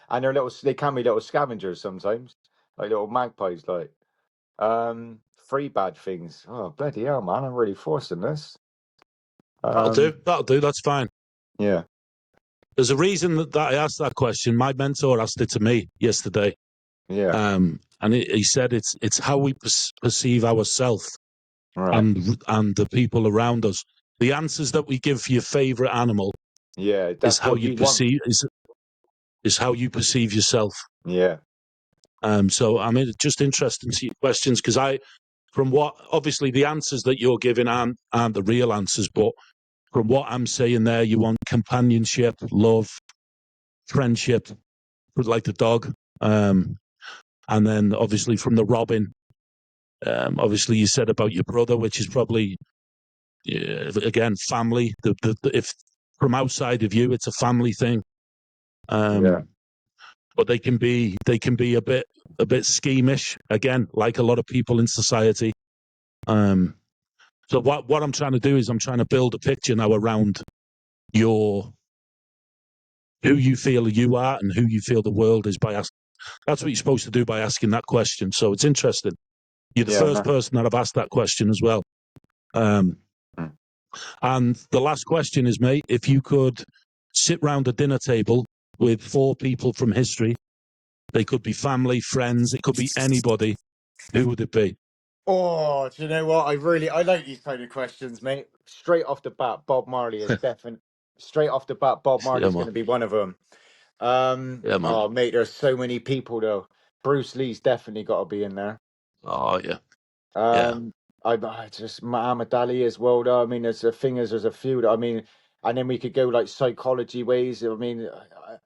B: And they can be little scavengers sometimes, like little magpies. Like, three bad things. Oh bloody hell, man! I'm really forcing this.
A: That'll do. That's fine.
B: Yeah.
A: There's a reason that I asked that question. My mentor asked it to me yesterday.
B: Yeah.
A: And he said it's how we perceive ourselves,
B: Right.
A: and the people around us. The answers that we give for your favorite animal,
B: yeah,
A: is how you perceive is how you perceive yourself.
B: Yeah.
A: So I mean, it's just interesting to your questions, because from what obviously the answers that you're giving aren't the real answers, but from what I'm saying there, you want companionship, love, friendship, like the dog. And then obviously from the Robin, obviously you said about your brother, which is probably, again, family. If from outside of you, it's a family thing. But they can be a bit schemish, again, like a lot of people in society. So what I'm trying to do is I'm trying to build a picture now around who you feel you are and who you feel the world is by asking. That's what you're supposed to do by asking that question. So it's interesting. You're the first person that I've asked that question as well. And the last question is, mate, if you could sit round a dinner table with 4 people from history, they could be family, friends, it could be anybody, who would it be?
B: Oh, do you know what? I like these kind of questions, mate. Straight off the bat, Bob Marley is definitely. Straight off the bat, Bob Marley's going to be one of them. Oh, mate, there's so many people though. Bruce Lee's definitely got to be in there.
A: Oh yeah.
B: I just Muhammad Ali as well. Though I mean, there's a few. I mean, and then we could go like psychology ways. I mean,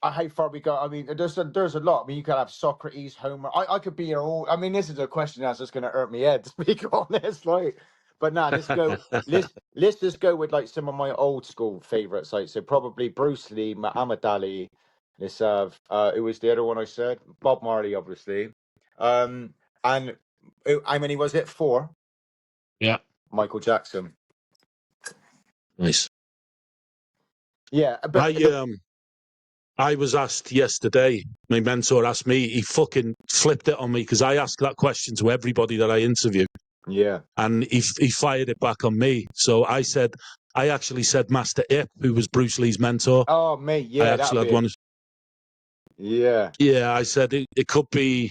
B: how far we go? I mean, there's a lot. I mean, you could have Socrates, Homer. I could be here all. I mean, this is a question that's just going to hurt my head, to be honest. Like, but nah, let's go. let's just go with like some of my old school favorites. Like, so probably Bruce Lee, Muhammad Ali. Let's have. It was the other one I said. Bob Marley, obviously. And how many was it? 4.
A: Yeah.
B: Michael Jackson.
A: Nice.
B: Yeah, but
A: I was asked yesterday, my mentor asked me, he fucking flipped it on me because I asked that question to everybody that I interview.
B: Yeah.
A: And he fired it back on me. So I actually said Master Ip, who was Bruce Lee's mentor.
B: Oh, mate, yeah.
A: I actually had one.
B: Yeah.
A: Yeah, I said it could be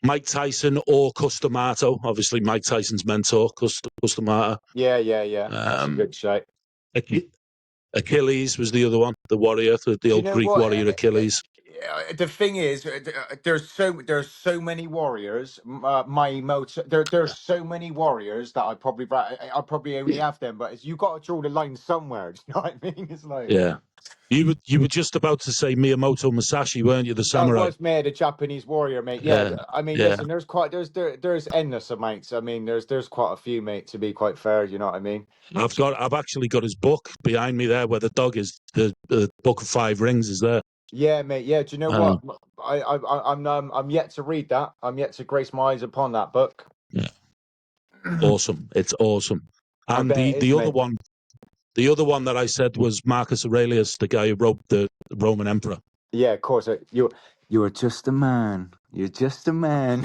A: Mike Tyson or Cus D'Amato. Obviously, Mike Tyson's mentor, Cus D'Amato.
B: Yeah. That's a good shot.
A: Achilles was the other one, the warrior, the old Greek warrior Achilles.
B: The thing is, there's so many warriors. There's so many warriors that I probably only have them. But you got to draw the line somewhere. Do you know what I mean? It's like
A: You were just about to say Miyamoto Musashi, weren't you? The samurai.
B: I was made a Japanese warrior, mate. Yeah. I mean, listen, there's endless amounts. I mean, there's quite a few, mate. To be quite fair, you know what I mean.
A: I've actually got his book behind me there, where the dog is. The Book of 5 Rings is there.
B: Yeah, mate. Yeah, do you know what? I'm yet to read that. I'm yet to grace my eyes upon that book.
A: Yeah, awesome. It's awesome. And the other one that I said was Marcus Aurelius, the guy who wrote the Roman Emperor.
B: Yeah, of course. You're just a man. You're just a man.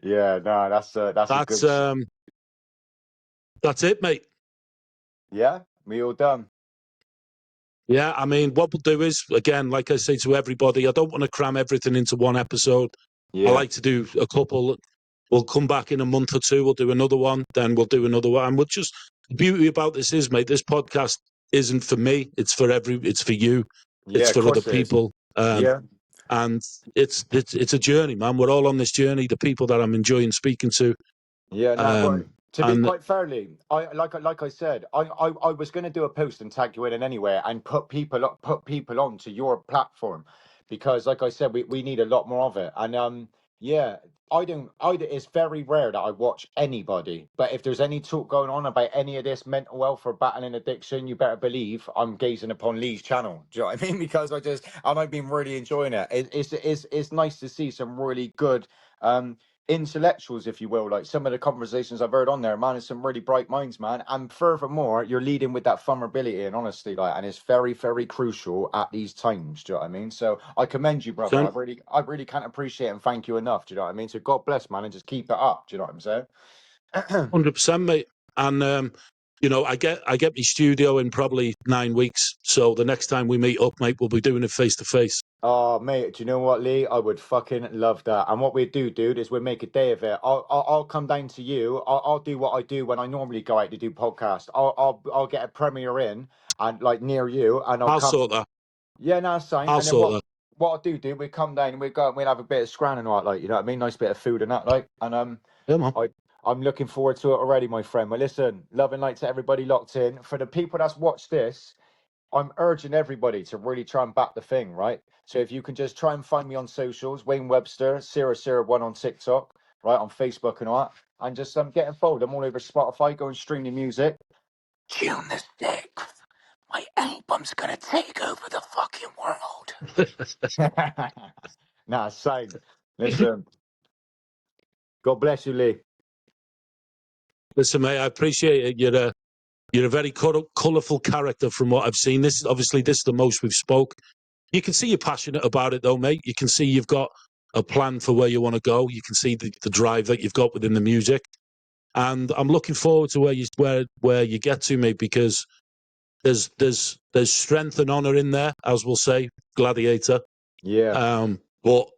B: Yeah, no, that's a good.
A: That's it, mate.
B: Yeah, we all done.
A: Yeah, I mean, what we'll do is, again, like I say to everybody, I don't want to cram everything into one episode. Yeah. I like to do a couple. We'll come back in a month or two. We'll do another one. Then we'll do another one. And the beauty about this is, mate, this podcast isn't for me. It's for you. Yeah, it's for other people. And it's a journey, man. We're all on this journey. The people that I'm enjoying speaking to.
B: Yeah, no, to be quite fairly, like I said, I was going to do a post and tag you in anywhere and put people onto your platform, because, like I said, we need a lot more of it. And yeah, it's very rare that I watch anybody, but if there's any talk going on about any of this mental health or battling addiction, you better believe I'm gazing upon Lee's channel. Do you know what I mean? Because I've been really enjoying it. It's nice to see some really good intellectuals, if you will, like some of the conversations I've heard on there, man, is some really bright minds, man. And furthermore, you're leading with that vulnerability and honesty, like, and it's very, very crucial at these times. Do you know what I mean? So I commend you, brother.
A: So
B: I really can't appreciate and thank you enough. Do you know what I mean? So God bless, man, and just keep it up. Do you know what I'm saying?
A: 100%, mate. And you know, I get my studio in probably 9 weeks. So the next time we meet up, mate, we'll be doing it face to face.
B: Oh, mate, do you know what, Lee? I would fucking love that. And what we do, dude, is we make a day of it. I'll come down to you. I'll do what I do when I normally go out to do podcasts. I'll get a premiere in and like near you, and I'll
A: I'll
B: come.
A: sort that.
B: Yeah, no, it's fine.
A: I'll
B: And then
A: sort that.
B: what I'll do, dude, we come down and we go and we'll have a bit of scran and all that, like, you know what I mean? Nice bit of food and that, like. And
A: Yeah, man.
B: I'm looking forward to it already, my friend. Well, listen, love and light to everybody locked in. For the people that's watched this, I'm urging everybody to really try and back the thing, right? So if you can just try and find me on socials, Wayne Webster, 001 on TikTok, right, on Facebook and all that, and just get involved. I'm all over Spotify, go and stream the music. June the 6th, my album's gonna take over the fucking world. Nah, same. Listen, God bless you, Lee.
A: Listen, mate, I appreciate it. You're a very colourful character from what I've seen. This is the most we've spoke. You can see you're passionate about it, though, mate. You can see you've got a plan for where you want to go. You can see the drive that you've got within the music, and I'm looking forward to where you get to, mate. Because there's strength and honour in there, as we'll say, Gladiator.
B: Yeah.
A: But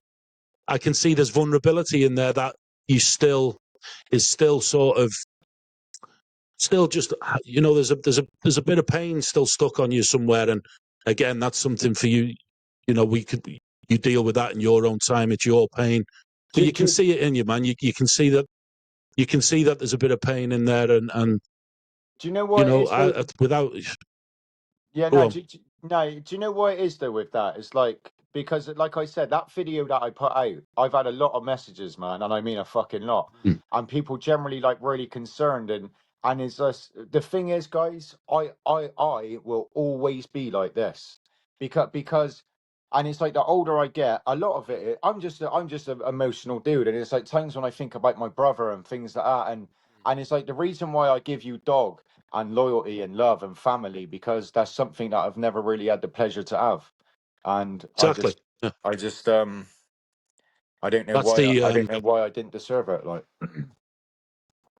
A: I can see there's vulnerability in there that you still sort of still just, you know, there's a bit of pain still stuck on you somewhere, and again, that's something for you. You know, you deal with that in your own time. It's your pain, but you can see it in you, man. You can see that there's a bit of pain in there, and
B: do you know
A: you
B: what it
A: know,
B: is?
A: without
B: Yeah,
A: go
B: no,
A: on.
B: no. Do you know what it is though with that? It's like because, like I said, that video that I put out, I've had a lot of messages, man, and I mean a fucking lot,
A: Mm.
B: and people generally like really concerned, and it's just the thing is, guys, I will always be like this because, and it's like the older I get, a lot of it, I'm just an emotional dude, and it's like times when I think about my brother and things like that, and it's like the reason why I give you dog and loyalty and love and family because that's something that I've never really had the pleasure to have. And
A: Exactly. Yeah.
B: I just I don't know
A: That's
B: why
A: the
B: I don't know why I didn't deserve it. Like,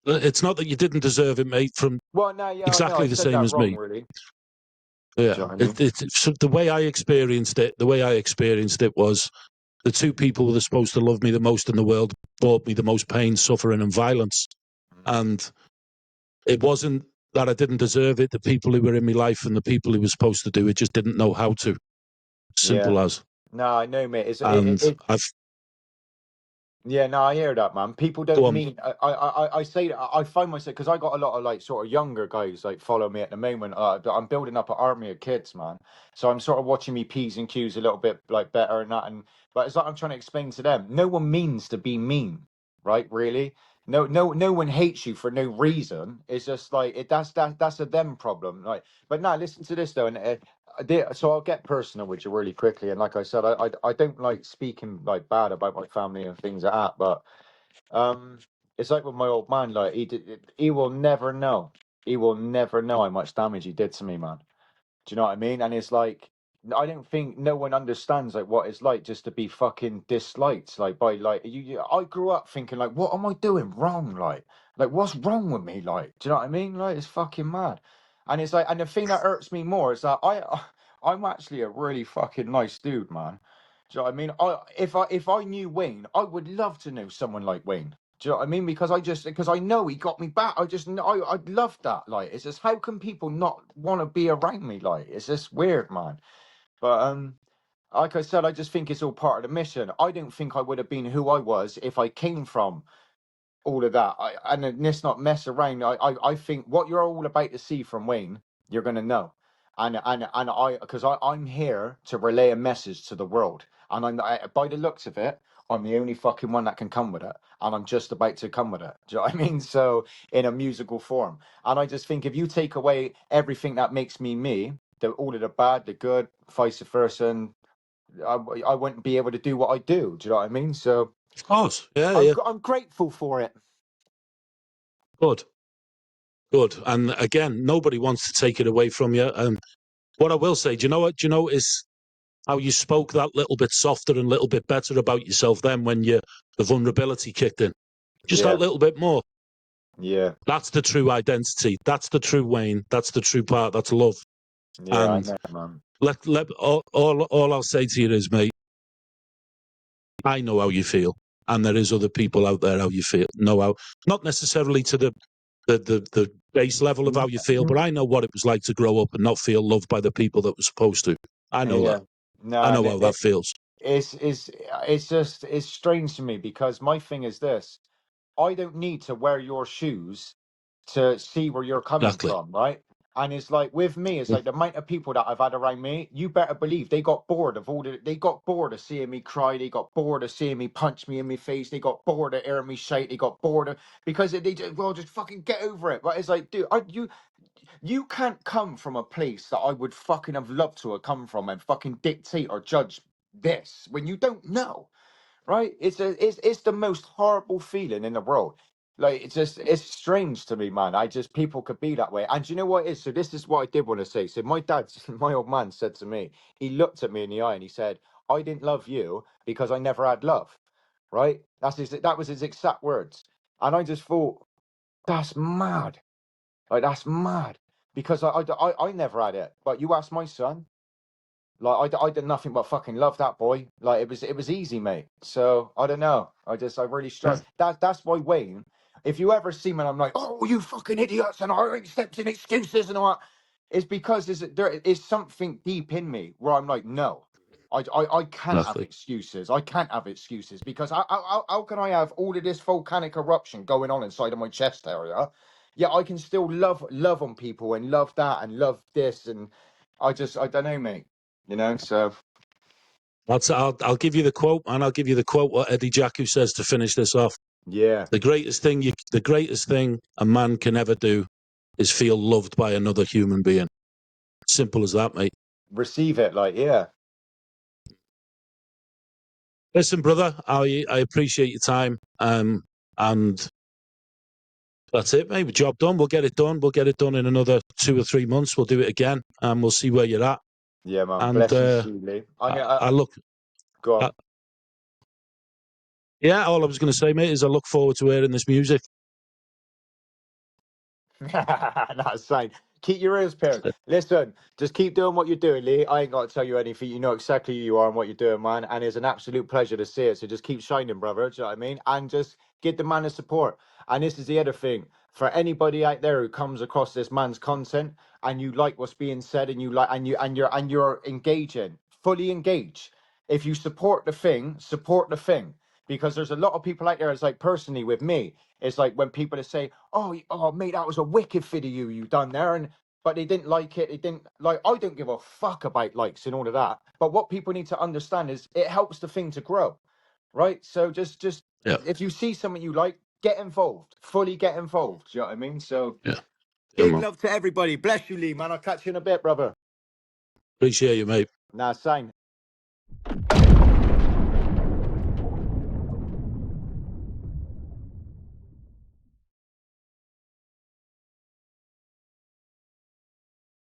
A: it's not that you didn't deserve it, mate, from
B: well, no, yeah, I know I
A: exactly the
B: said
A: same
B: that
A: as
B: wrong,
A: me.
B: really. Do
A: Yeah.
B: you know what I mean?
A: So the way I experienced it, was the two people that are supposed to love me the most in the world brought me the most pain, suffering, and violence. And it wasn't that I didn't deserve it. The people who were in my life and the people who were supposed to do it just didn't know how to.
B: Yeah.
A: Simple as.
B: No, I know, mate.
A: And I've
B: Yeah, no, I hear that, man. People
A: go
B: don't
A: on.
B: mean. I say that I find myself because I got a lot of like sort of younger guys like follow me at the moment. I'm building up an army of kids, man. So I'm sort of watching me p's and q's a little bit like better and that. And but it's like I'm trying to explain to them. No one means to be mean, right? Really. No one hates you for no reason. It's just like that's a them problem. Like, but now listen to this though, and so I'll get personal with you really quickly. And like I said, I don't like speaking like bad about my family and things like that. But um, it's like with my old man. Like he will never know. He will never know how much damage he did to me, man. Do you know what I mean? And it's like I don't think no one understands like what it's like just to be fucking disliked like by like I grew up thinking like what am I doing wrong like what's wrong with me like do you know what I mean like it's fucking mad. And it's like and the thing that hurts me more is that I'm actually a really fucking nice dude, man. Do you know what I mean? If I knew Wayne, I would love to know someone like Wayne. Do you know what I mean? Because I know he got me back. I just know I love that. Like, it's just how can people not want to be around me? Like, it's just weird, man. But like I said, I just think it's all part of the mission. I don't think I would have been who I was if I came from all of that. And let's not mess around. I think what you're all about to see from Wayne, you're gonna know. And I'm here to relay a message to the world. And by the looks of it, I'm the only fucking one that can come with it, and I'm just about to come with it. Do you know what I mean? So in a musical form, and I just think if you take away everything that makes me me, all of the bad, the good, vice versa, and I wouldn't be able to do what I do. Do you know what I mean? So
A: Of course. Yeah, yeah.
B: I'm grateful for it.
A: Good. Good. And again, nobody wants to take it away from you. What I will say, do you know what? Do you notice how you spoke that little bit softer and a little bit better about yourself then when the vulnerability kicked in? Just that
B: Yeah,
A: little bit more.
B: yeah,
A: That's the true identity. That's the true Wayne. That's the true part. That's love.
B: yeah. I
A: And
B: know, man.
A: all I'll say to you is, mate, I know how you feel, and there is other people out there how you feel. Know how, not necessarily to the base level of how you feel, but I know what it was like to grow up and not feel loved by the people that were supposed to. I know
B: Yeah,
A: that.
B: no,
A: I
B: and
A: know how that feels.
B: it's strange to me because my thing is this: I don't need to wear your shoes to see where you're coming
A: Exactly.
B: from, right? And it's like with me, it's like the amount of people that I've had around me, you better believe they got bored of they got bored of seeing me cry, they got bored of seeing me punch me in my face, they got bored of hearing me shout, they got bored of because they just well just fucking get over it. But it's like, dude, you can't come from a place that I would fucking have loved to have come from and fucking dictate or judge this when you don't know, right? It's the most horrible feeling in the world. Like it's strange to me, man. People could be that way. And you know what it is? So this is what I did want to say. So my dad, my old man said to me, he looked at me in the eye and he said, I didn't love you because I never had love. Right? That was his exact words. And I just thought, that's mad. Like that's mad. Because I never had it. But you ask my son, like I did nothing but fucking love that boy. Like it was easy, mate. So I don't know. I really struggle. That's why Wayne. If you ever see me, and I'm like, oh, you fucking idiots, and I accepting excuses and all that. It's because there is something deep in me where I'm like, no, I can't have
A: Exactly.
B: excuses. I can't have excuses because how can I have all of this volcanic eruption going on inside of my chest area? Yeah, I can still love on people and love that and love this and I don't know, mate. You know, so
A: I'll give you the quote, and I'll give you the quote what Eddie Jacku says to finish this off.
B: yeah,
A: The greatest thing a man can ever do is feel loved by another human being. Simple as that, mate.
B: receive it, like, yeah,
A: Listen, brother, I appreciate your time, and that's it, mate. Job done. We'll get it done. We'll get it done in another 2 or 3 months. We'll do it again, and we'll see where you're at.
B: yeah, man.
A: And
B: Blessings to you, Lee.
A: I look,
B: Go on.
A: uh, yeah. All I was going to say, mate, is I look forward to hearing this music.
B: That's fine. Keep your ears peeled. Listen, just keep doing what you're doing, Lee. I ain't got to tell you anything. You know exactly who you are and what you're doing, man. And it's an absolute pleasure to see it. So just keep shining, brother. Do you know what I mean? And just give the man the support. And this is the other thing. For anybody out there who comes across this man's content and you like what's being said and you like and you're engaging, fully engage. If you support the thing, support the thing. Because there's a lot of people out there, it's like personally with me. It's like when people say, "Oh, mate, that was a wicked video you done there," and but they didn't like it. They didn't like. I don't give a fuck about likes and all of that. But what people need to understand is it helps the thing to grow, right? So just
A: Yeah,
B: if you see something you like, get involved, fully get involved. Do you know what I mean? So
A: yeah.
B: big
A: Man.
B: love to everybody. Bless you, Lee, man. I'll catch you in a bit, brother.
A: Appreciate you, mate.
B: Nah, sign.